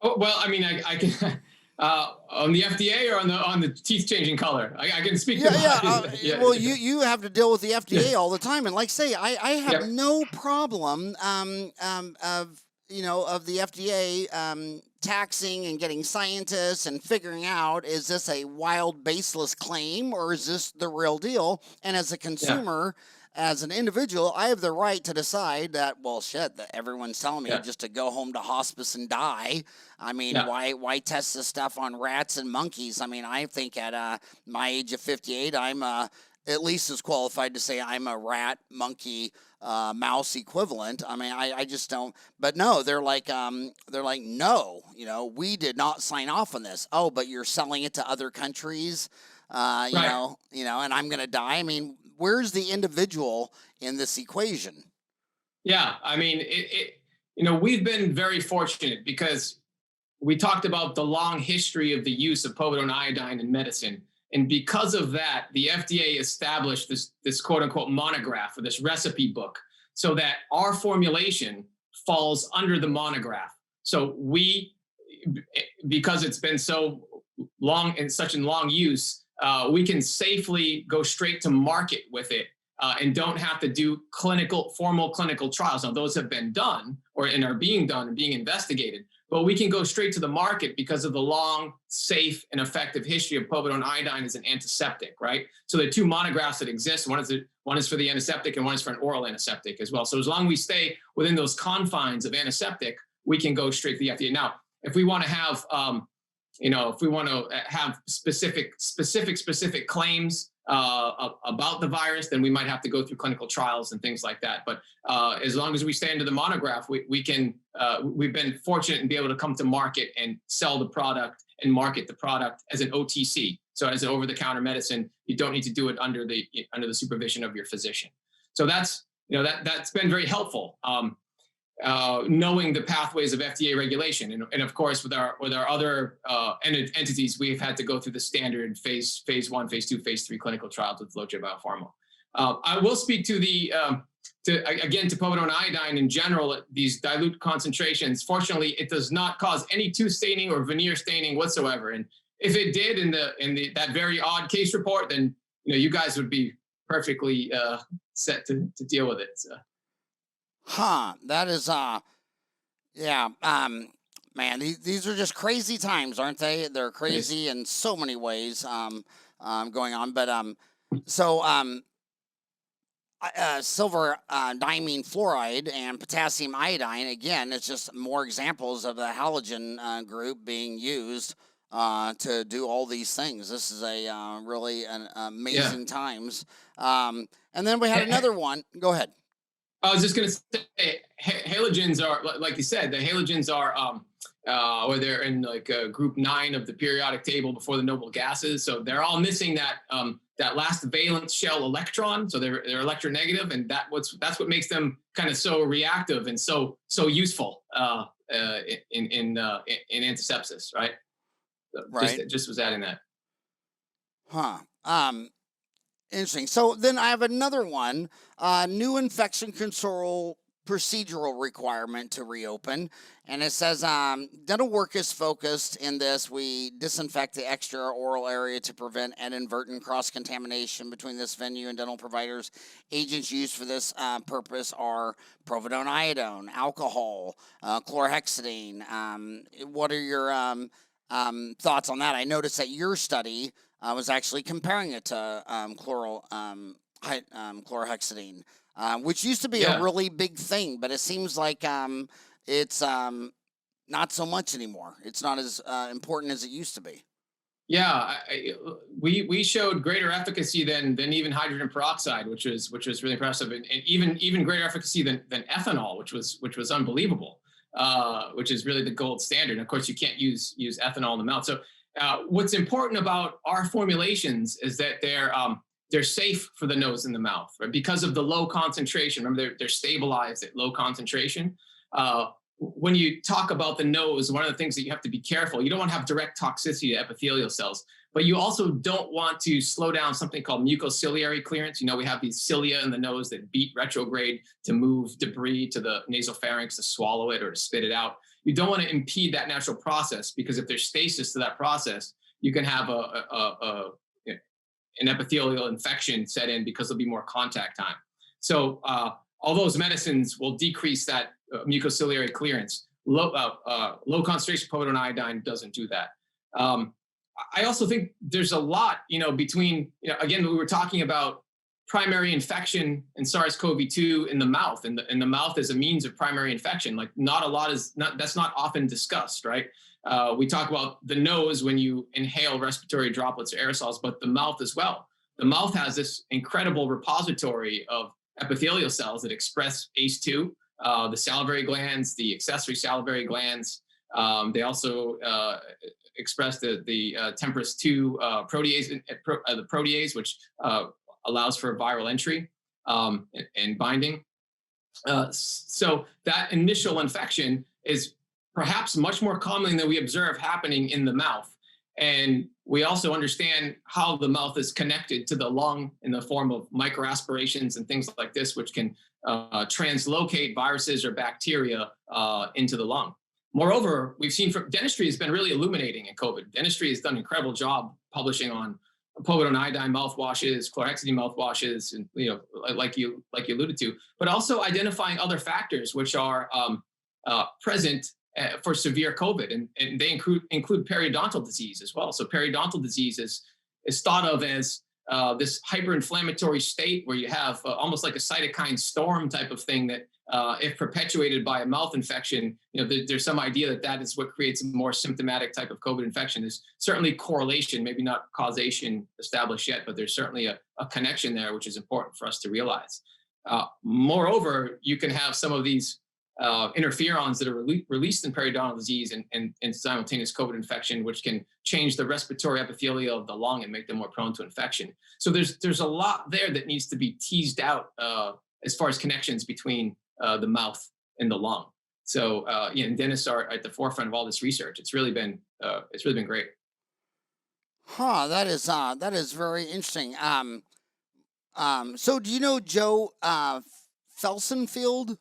Oh, well, I mean, I can on the FDA or on the teeth changing color. I can speak to that. Yeah. Well, you have to deal with the FDA all the time, and like say, I have no problem of the FDA taxing and getting scientists and figuring out, is this a wild, baseless claim or is this the real deal? And as a consumer, as an individual, I have the right to decide that, well, shit, that everyone's telling me just to go home to hospice and die. I mean, why test this stuff on rats and monkeys? I mean, I think at my age of 58, I'm at least as qualified to say I'm a rat, monkey, mouse equivalent. I mean, I just don't. But no, they're like, no, we did not sign off on this. Oh, but you're selling it to other countries, and I'm gonna die. I mean, where's the individual in this equation? Yeah, I mean, we've been very fortunate because we talked about the long history of the use of povidone-iodine in medicine. And because of that, the FDA established this quote unquote monograph, or this recipe book, so that our formulation falls under the monograph. So because it's been so long and such in long use, we can safely go straight to market with it and don't have to do formal clinical trials. Now, those have been done and are being done and being investigated. But we can go straight to the market because of the long, safe, and effective history of povidone-iodine as an antiseptic, right? So the two monographs that exist, one is for the antiseptic and one is for an oral antiseptic as well. So as long as we stay within those confines of antiseptic, we can go straight to the FDA. Now, if we want to have, specific claims about the virus, then we might have to go through clinical trials and things like that. But as long as we stay under the monograph, we've been fortunate and be able to come to market and sell the product and market the product as an OTC. So as an over-the-counter medicine, you don't need to do it under the supervision of your physician. So that's been very helpful. Knowing the pathways of FDA regulation, and of course with our other entities, we've had to go through the standard phase 1, phase 2, phase 3 clinical trials with Veloce BioPharma. I will speak to to povidone-iodine in general. These dilute concentrations, fortunately, it does not cause any tooth staining or veneer staining whatsoever. And if it did in that very odd case report, then you guys would be perfectly set to deal with it. So. That is, man, these are just crazy times, aren't they? They're crazy in so many ways, going on. But, silver diamine fluoride and potassium iodine, again, it's just more examples of the halogen group being used to do all these things. This is a really amazing times. And then we had another one. Go ahead. I was just going to say, halogens are, like you said, the halogens are, or they're in like group 9 of the periodic table before the noble gases. So they're all missing that last valence shell electron. So they're electronegative, and that's what makes them kind of so reactive and so useful in antisepsis, right? So right. Just was adding that. Interesting. So then I have another one, new infection control procedural requirement to reopen. And it says, dental work is focused in this. We disinfect the extra oral area to prevent inadvertent cross-contamination between this venue and dental providers. Agents used for this purpose are povidone-iodine, alcohol, chlorhexidine. What are your thoughts on that? I noticed that your study was actually comparing it to chlorhexidine, which used to be a Yeah. really big thing, but it seems like it's not so much anymore. It's not as important as it used to be. Yeah, we showed greater efficacy than even hydrogen peroxide, which was really impressive, and even greater efficacy than ethanol, which was unbelievable, which is really the gold standard. And of course, you can't use ethanol in the mouth. So, what's important about our formulations is that they're safe for the nose and the mouth, right? Because of the low concentration. Remember, they're stabilized at low concentration. When you talk about the nose, one of the things that you have to be careful, you don't want to have direct toxicity to epithelial cells, but you also don't want to slow down something called mucociliary clearance. We have these cilia in the nose that beat retrograde to move debris to the nasopharynx to swallow it or to spit it out. You don't want to impede that natural process, because if there's stasis to that process, you can have an epithelial infection set in because there'll be more contact time. So all those medicines will decrease that mucociliary clearance. Low concentration povidone-iodine doesn't do that. I also think there's a lot, between, again, we were talking about primary infection and SARS-CoV-2 in the mouth, and the mouth as a means of primary infection. Like, not a lot that's not often discussed, right? We talk about the nose when you inhale respiratory droplets or aerosols, but the mouth as well. The mouth has this incredible repository of epithelial cells that express ACE2, the salivary glands, the accessory salivary glands. They also express the temperase 2 protease, the protease, which allows for viral entry and binding. So that initial infection is perhaps much more common than we observe happening in the mouth. And we also understand how the mouth is connected to the lung in the form of microaspirations and things like this, which can translocate viruses or bacteria into the lung. Moreover, we've seen dentistry has been really illuminating in COVID. Dentistry has done an incredible job publishing on povidone-iodine mouthwashes, chlorhexidine mouthwashes, and like you alluded to, but also identifying other factors which are present for severe COVID, and they include periodontal disease as well. So periodontal disease is thought of as this hyperinflammatory state where you have almost like a cytokine storm type of thing that, if perpetuated by a mouth infection, there's some idea that is what creates a more symptomatic type of COVID infection. There's certainly correlation, maybe not causation established yet, but there's certainly a connection there, which is important for us to realize. Moreover, you can have some of these interferons that are released in periodontal disease and simultaneous COVID infection, which can change the respiratory epithelial of the lung and make them more prone to infection. So there's a lot there that needs to be teased out as far as connections between the mouth and the lung. So and dentists are at the forefront of all this research. It's really been great. Huh, that is very interesting. So do you know Joe Felsenfield?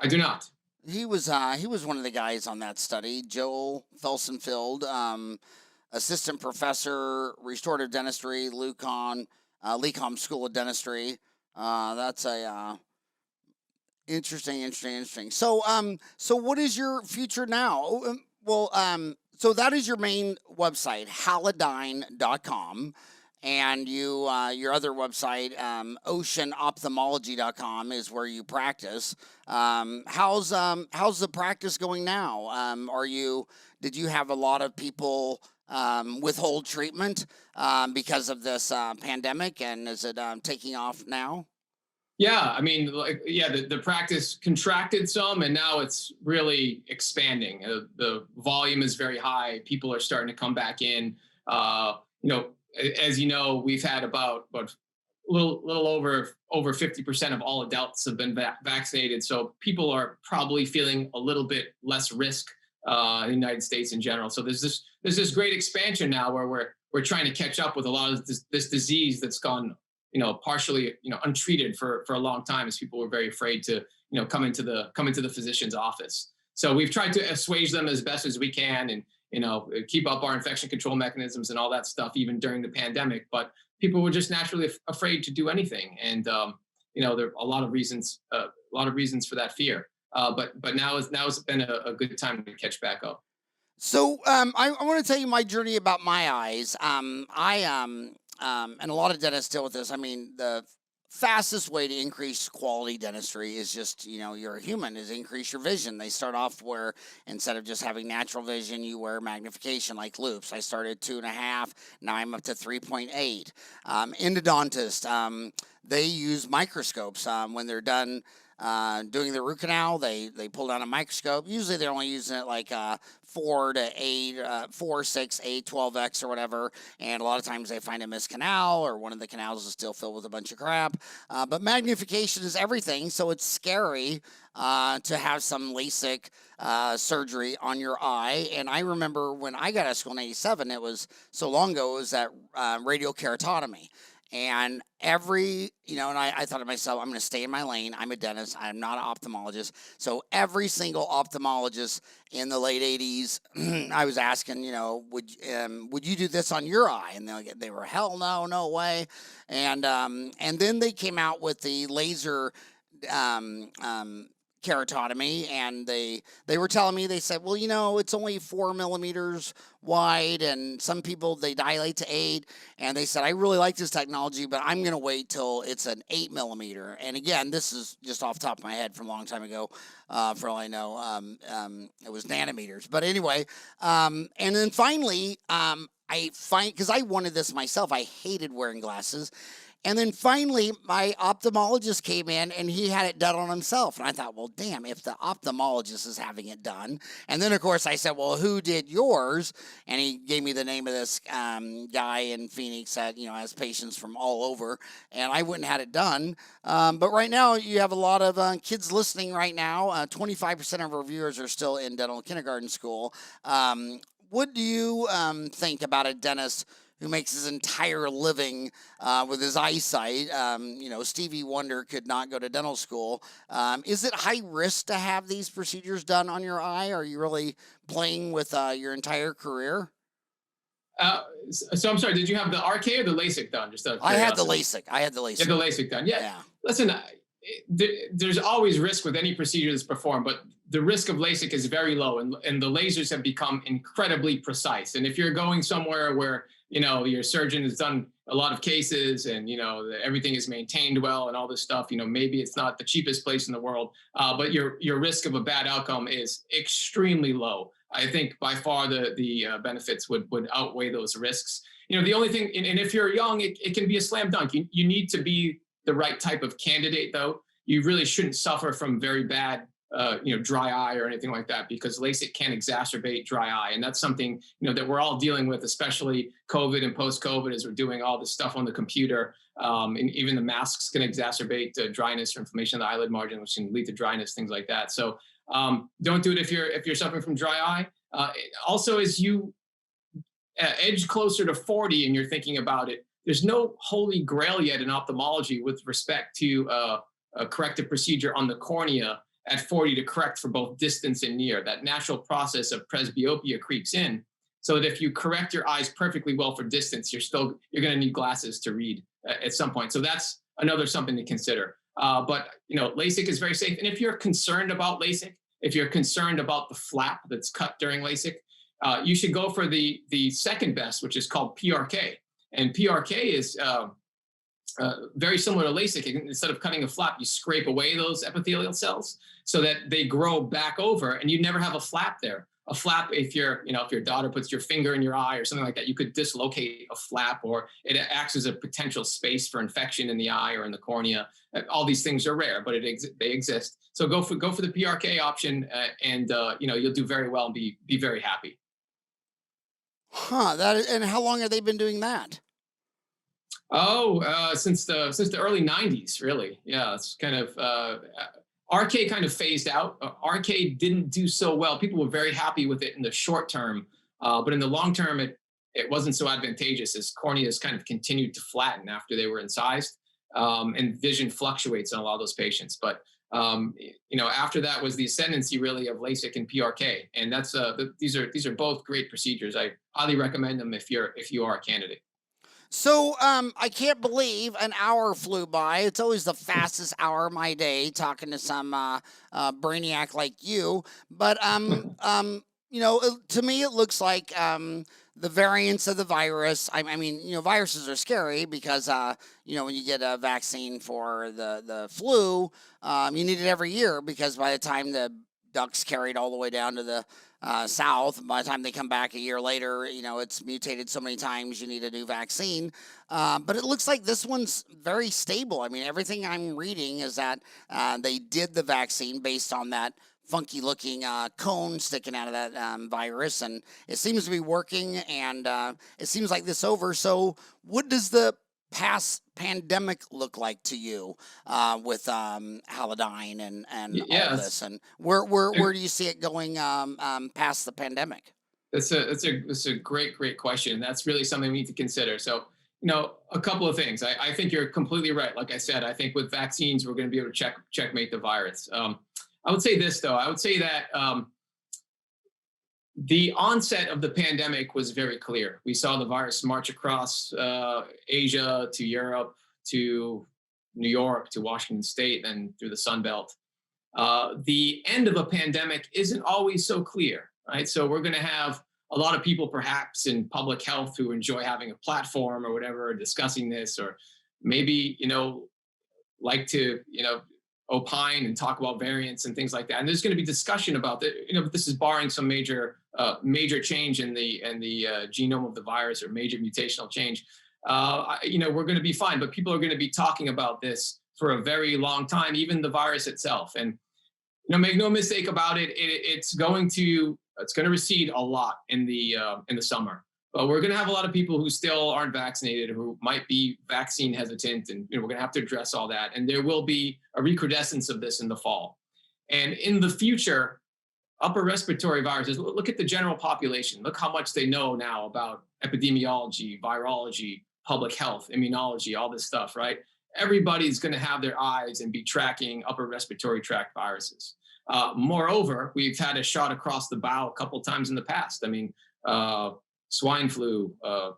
I do not. He was one of the guys on that study. Joel Felsenfield, assistant professor, restorative dentistry, LECOM School of Dentistry. That's a interesting. So what is your future now? So that is your main website, halodine.com. And your other website, oceanophthalmology.com, is where you practice. How's the practice going now? Did you have a lot of people withhold treatment because of this pandemic, and is it taking off now? Yeah, I mean, the practice contracted some, and now it's really expanding. The volume is very high. People are starting to come back in. As you know, we've had about a little over 50% of all adults have been vaccinated. So people are probably feeling a little bit less risk in the United States in general. So there's this great expansion now where we're trying to catch up with a lot of this disease that's gone, partially, untreated for a long time, as people were very afraid to, come into the physician's office. So we've tried to assuage them as best as we can, and keep up our infection control mechanisms and all that stuff, even during the pandemic. But people were just naturally afraid to do anything. And, there are a lot of reasons for that fear. But now has been a good time to catch back up. So I want to tell you my journey about my eyes. and a lot of dentists deal with this. I mean, the fastest way to increase quality dentistry is just, you're a human, is increase your vision. They start off where instead of just having natural vision, you wear magnification like loupes. I started 2.5, now I'm up to 3.8. Endodontists, they use microscopes when they're done doing the root canal. They pull down a microscope. Usually they're only using it like 4 to 8, 4, 6, 8, 12x or whatever. And a lot of times they find a missed canal, or one of the canals is still filled with a bunch of crap. But magnification is everything, so it's scary to have some LASIK surgery on your eye. And I remember when I got out of school in '87, it was so long ago, it was that radial keratotomy. And and I thought to myself, I'm going to stay in my lane. I'm a dentist. I'm not an ophthalmologist. So every single ophthalmologist in the late '80s, I was asking, would you do this on your eye? And they were, hell no, no way. And then they came out with the laser keratotomy, and they were telling me, they said, well, it's only 4 millimeters wide, and some people, they dilate to 8, and they said, I really like this technology, but I'm going to wait till it's an 8 millimeter. And again, this is just off the top of my head from a long time ago. For all I know, it was nanometers. But anyway, and then finally, because I wanted this myself, I hated wearing glasses. And then finally, my ophthalmologist came in and he had it done on himself. And I thought, well, damn, if the ophthalmologist is having it done. And then, of course, I said, well, who did yours? And he gave me the name of this guy in Phoenix that, has patients from all over. And I went and had it done. But right now, you have a lot of kids listening right now. 25% of our viewers are still in dental kindergarten school. What do you think about a dentist who makes his entire living with his eyesight? Stevie Wonder could not go to dental school. Is it high risk to have these procedures done on your eye? Are you really playing with your entire career? So I'm sorry, did you have the RK or the LASIK done? I had the LASIK. You had the LASIK done. Yeah. Listen, there's always risk with any procedure that's performed, but the risk of LASIK is very low, and the lasers have become incredibly precise. And if you're going somewhere where your surgeon has done a lot of cases, and everything is maintained well and all this stuff, maybe it's not the cheapest place in the world, but your risk of a bad outcome is extremely low. I think by far the benefits would outweigh those risks. The only thing, and if you're young, it can be a slam dunk. You need to be the right type of candidate, though. You really shouldn't suffer from very bad dry eye or anything like that, because LASIK can exacerbate dry eye. And that's something, that we're all dealing with, especially COVID and post-COVID, as we're doing all this stuff on the computer. And even the masks can exacerbate dryness or inflammation of the eyelid margin, which can lead to dryness, things like that. So don't do it if you're suffering from dry eye. Also, as you edge closer to 40 and you're thinking about it, there's no holy grail yet in ophthalmology with respect to a corrective procedure on the cornea at 40 to correct for both distance and near. That natural process of presbyopia creeps in, so that if you correct your eyes perfectly well for distance, you're going to need glasses to read at some point. So that's another something to consider. But LASIK is very safe. And if you're concerned about LASIK, if you're concerned about the flap that's cut during LASIK, you should go for the second best, which is called PRK. And PRK is very similar to LASIK. Instead of cutting a flap, you scrape away those epithelial cells so that they grow back over, and you never have a flap there. A flap, if your daughter puts your finger in your eye or something like that, you could dislocate a flap, or it acts as a potential space for infection in the eye or in the cornea. All these things are rare, but they exist. So go for the PRK option, and you'll do very well and be very happy. And how long have they been doing that? Since the early 90s, really. Yeah, it's kind of RK kind of phased out. RK didn't do so well. People were very happy with it in the short term, but in the long term, it wasn't so advantageous, as corneas kind of continued to flatten after they were incised, and vision fluctuates in a lot of those patients. But after that was the ascendancy really of LASIK and PRK, and that's these are both great procedures. I highly recommend them if you are a candidate. So, I can't believe an hour flew by. It's always the fastest hour of my day talking to some brainiac like you. But to me, it looks like the variants of the virus. I mean, viruses are scary because, when you get a vaccine for the flu, you need it every year because by the time the ducks carried all the way down to the south, by the time they come back a year later, it's mutated so many times you need a new vaccine. But it looks like this one's very stable. I mean, everything I'm reading is that they did the vaccine based on that funky looking cone sticking out of that virus, and it seems to be working, and it seems like this over. So what does the past pandemic look like to you with Halodine and all Yeah, this, and where do you see it going past the pandemic? it's a great question. That's really something we need to consider. So, a couple of things. I think you're completely right. Like I said, I think with vaccines, we're going to be able to checkmate the virus. I would say this, though. I would say that the onset of the pandemic was very clear. We saw the virus march across Asia to Europe to New York to Washington State and through the Sun Belt. The end of a pandemic isn't always so clear, right? So we're going to have a lot of people perhaps in public health who enjoy having a platform or whatever, discussing this, or maybe, like to, opine and talk about variants and things like that. And there's going to be discussion about that. This is barring some major change in the genome of the virus or major mutational change. We're going to be fine, but people are going to be talking about this for a very long time, even the virus itself. And make no mistake about it, it's going to recede a lot in the summer. But we're going to have a lot of people who still aren't vaccinated, who might be vaccine hesitant, and we're going to have to address all that. And there will be a recrudescence of this in the fall. And in the future, upper respiratory viruses, look at the general population. Look how much they know now about epidemiology, virology, public health, immunology, all this stuff, right? Everybody's going to have their eyes and be tracking upper respiratory tract viruses. Moreover, we've had a shot across the bow a couple of times in the past. I mean, swine flu,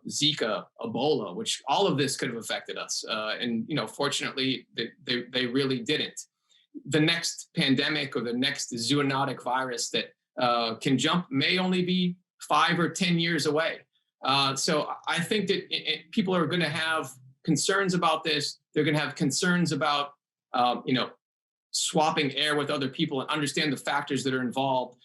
Zika, Ebola, which all of this could have affected us. And fortunately, they really didn't. The next pandemic or the next zoonotic virus that can jump may only be 5 or 10 years away. So I think that people are going to have concerns about this. They're going to have concerns about, swapping air with other people and understand the factors that are involved,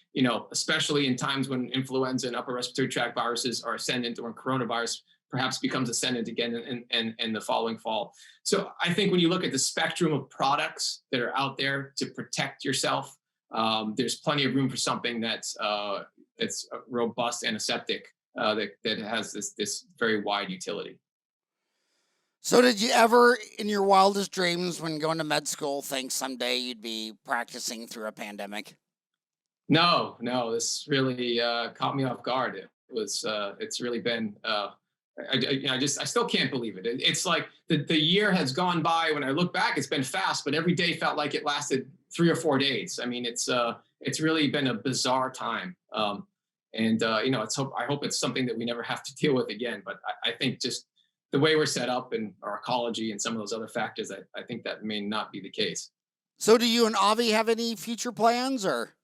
especially in times when influenza and upper respiratory tract viruses are ascendant, or when coronavirus perhaps becomes ascendant again in the following fall. So I think when you look at the spectrum of products that are out there to protect yourself, there's plenty of room for something that's a robust antiseptic that has this very wide utility. So did you ever, in your wildest dreams when going to med school, think someday you'd be practicing through a pandemic? No, this really caught me off guard. It's really been, I still can't believe it. It's like the year has gone by. When I look back, it's been fast, but every day felt like it lasted 3 or 4 days. I mean, it's really been a bizarre time. I hope it's something that we never have to deal with again. But I think just the way we're set up and our ecology and some of those other factors, I think that may not be the case. So do you and Avi have any future plans, or?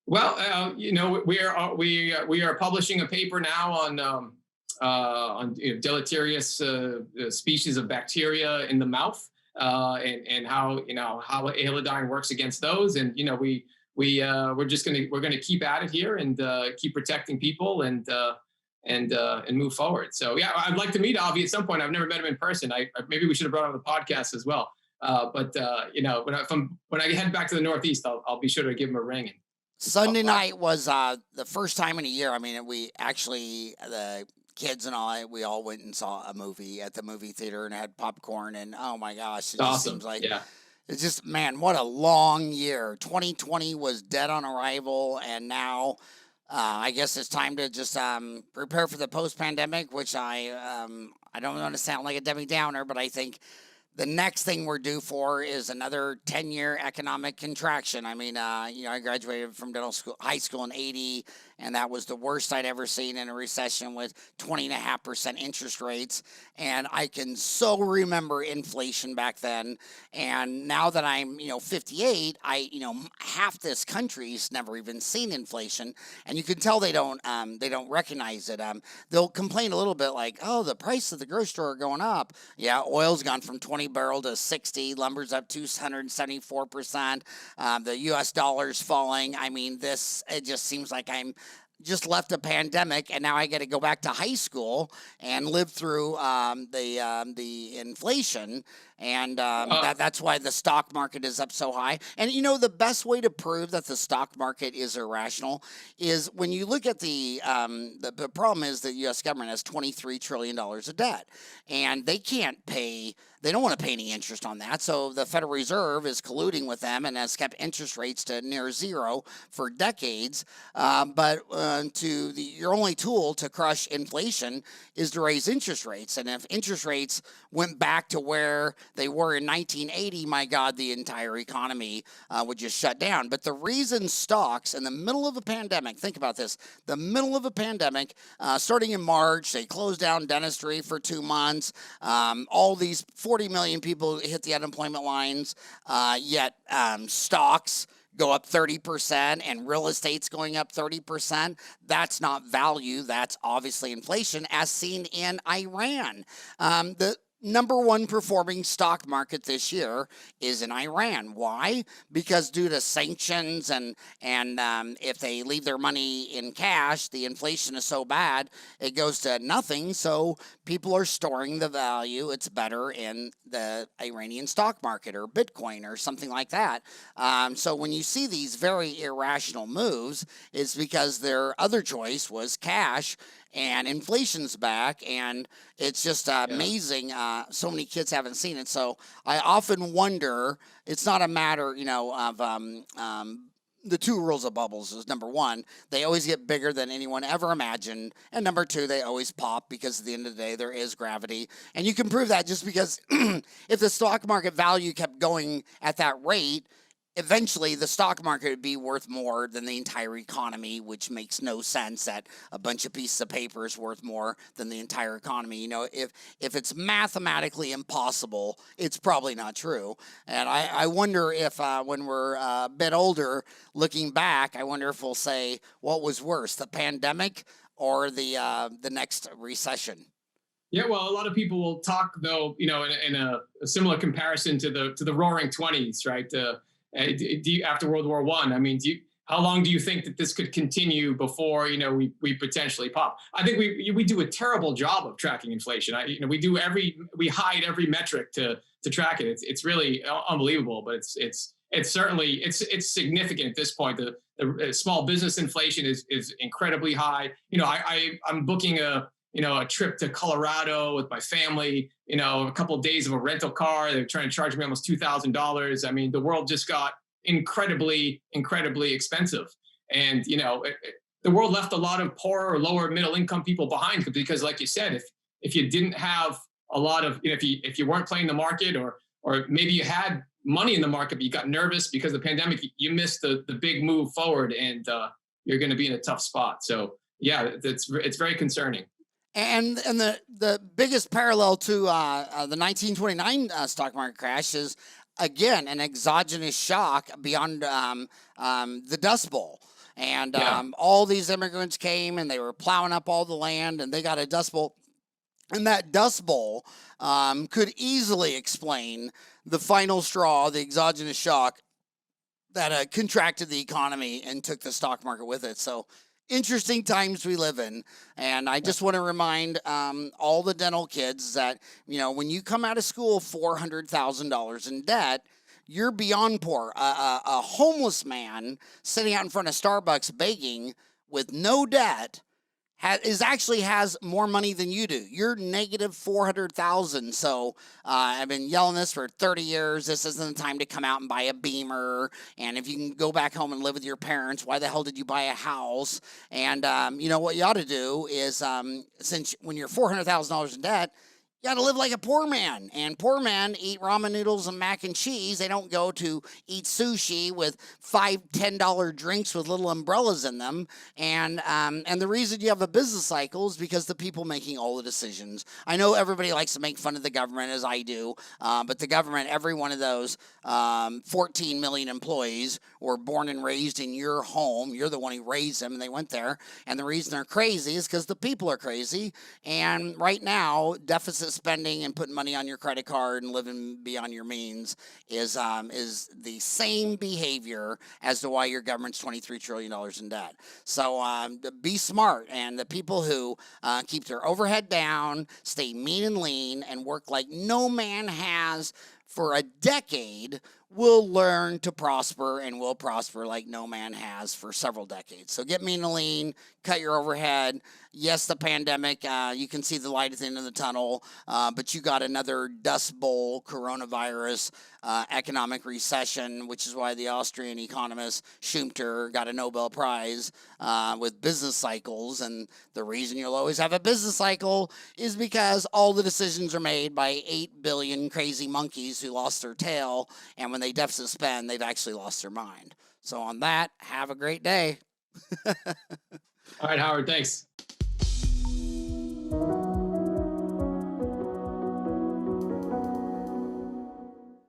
Well, we are publishing a paper now on deleterious species of bacteria in the mouth, and how Halodine works against those. And we're going to keep at it here and keep protecting people and move forward. So yeah, I'd like to meet Avi at some point. I've never met him in person. Maybe we should have brought him on the podcast as well. But when I head back to the Northeast, I'll be sure to give him a ring. Sunday night was the first time in a year. I mean, we actually, the kids and we all went and saw a movie at the movie theater and had popcorn. And oh my gosh, it just seems like, it's just, man, what a long year. 2020 was dead on arrival, and now I guess it's time to just prepare for the post-pandemic, which I don't want to sound like a Debbie Downer, but I think the next thing we're due for is another 10-year economic contraction. I mean, I graduated from high school in 80, and that was the worst I'd ever seen in a recession with 20.5% interest rates. And I can so remember inflation back then. And now that I'm, 58, half this country's never even seen inflation, and you can tell they don't recognize it. They'll complain a little bit like, oh, the price of the grocery store are going up. Yeah, oil's gone from 20 barrel to 60, lumber's up 274%. The US dollar's falling. I mean, it just seems like I'm just left a pandemic, and now I got to go back to high school and live through the inflation, and that's why the stock market is up so high. And the best way to prove that the stock market is irrational is when you look at the problem is the U.S. government has $23 trillion of debt, and they can't pay. They don't want to pay any interest on that, so the Federal Reserve is colluding with them and has kept interest rates to near zero for decades. But your only tool to crush inflation is to raise interest rates, and if interest rates went back to where they were in 1980, my God, the entire economy would just shut down. But the reason stocks in the middle of a pandemic, think about this, the middle of a pandemic, starting in March, they closed down dentistry for 2 months. All these 40 million people hit the unemployment lines, yet stocks go up 30% and real estate's going up 30%. That's not value. That's obviously inflation, as seen in Iran. The number one performing stock market this year is in Iran. Why? Because due to sanctions and if they leave their money in cash, the inflation is so bad, it goes to nothing. So people are storing the value. It's better in the Iranian stock market or Bitcoin or something like that. So when you see these very irrational moves, it's because their other choice was cash, and inflation's back, and it's just amazing. So many kids haven't seen it. So I often wonder, it's not a matter, of the two rules of bubbles is number one, they always get bigger than anyone ever imagined. And number two, they always pop because at the end of the day, there is gravity. And you can prove that just because if the stock market value kept going at that rate, eventually the stock market would be worth more than the entire economy, which makes no sense that a bunch of pieces of paper is worth more than the entire economy. If it's mathematically impossible, it's probably not true. And I wonder if when we're a bit older, looking back, I wonder if we'll say what was worse, the pandemic or the next recession. Yeah, well, a lot of people will talk though, in a similar comparison to the Roaring '20s, right? After World War I. I mean, how long do you think that this could continue before we potentially pop? I think we do a terrible job of tracking inflation. We hide every metric to track it. It's really unbelievable, but it's certainly significant at this point. The small business inflation is incredibly high. I'm booking a trip to Colorado with my family, a couple of days of a rental car. They're trying to charge me almost $2,000. I mean, the world just got incredibly, incredibly expensive. And, the world left a lot of poor or lower middle income people behind because, like you said, if you didn't have a lot of, if you weren't playing the market or maybe you had money in the market, but you got nervous because of the pandemic, you missed the big move forward, and you're going to be in a tough spot. So yeah, it's very concerning. And the biggest parallel to the 1929 stock market crash is, again, an exogenous shock beyond the Dust Bowl. And all these immigrants came, and they were plowing up all the land, and they got a Dust Bowl. And that Dust Bowl could easily explain the final straw, the exogenous shock that contracted the economy and took the stock market with it. So interesting times we live in. And I just want to remind all the dental kids that, when you come out of school $400,000 in debt, you're beyond poor. A homeless man sitting out in front of Starbucks begging with no debt has more money than you do. You're negative 400,000. So I've been yelling this for 30 years. This isn't the time to come out and buy a Beamer. And if you can go back home and live with your parents, why the hell did you buy a house? And what you ought to do is, since when you're $400,000 in debt, You gotta live like a poor man. And poor men eat ramen noodles and mac and cheese. They don't go to eat sushi with $5, $10 drinks with little umbrellas in them. And the reason you have a business cycle is because the people making all the decisions. I know everybody likes to make fun of the government, as I do, but the government, every one of those 14 million employees were born and raised in your home. You're the one who raised them, and they went there. And the reason they're crazy is because the people are crazy. And right now, deficit spending and putting money on your credit card and living beyond your means is the same behavior as to why your government's $23 trillion in debt. So be smart, and the people who keep their overhead down, stay mean and lean, and work like no man has for a decade will learn to prosper, and will prosper like no man has for several decades. So get mean and lean, cut your overhead. Yes, the pandemic, you can see the light at the end of the tunnel, but you got another dust bowl coronavirus economic recession, which is why the Austrian economist Schumpeter got a Nobel Prize with business cycles. And the reason you'll always have a business cycle is because all the decisions are made by 8 billion crazy monkeys who lost their tail, and when they deficit spend, they've actually lost their mind. So on that, have a great day. All right, Howard, thanks.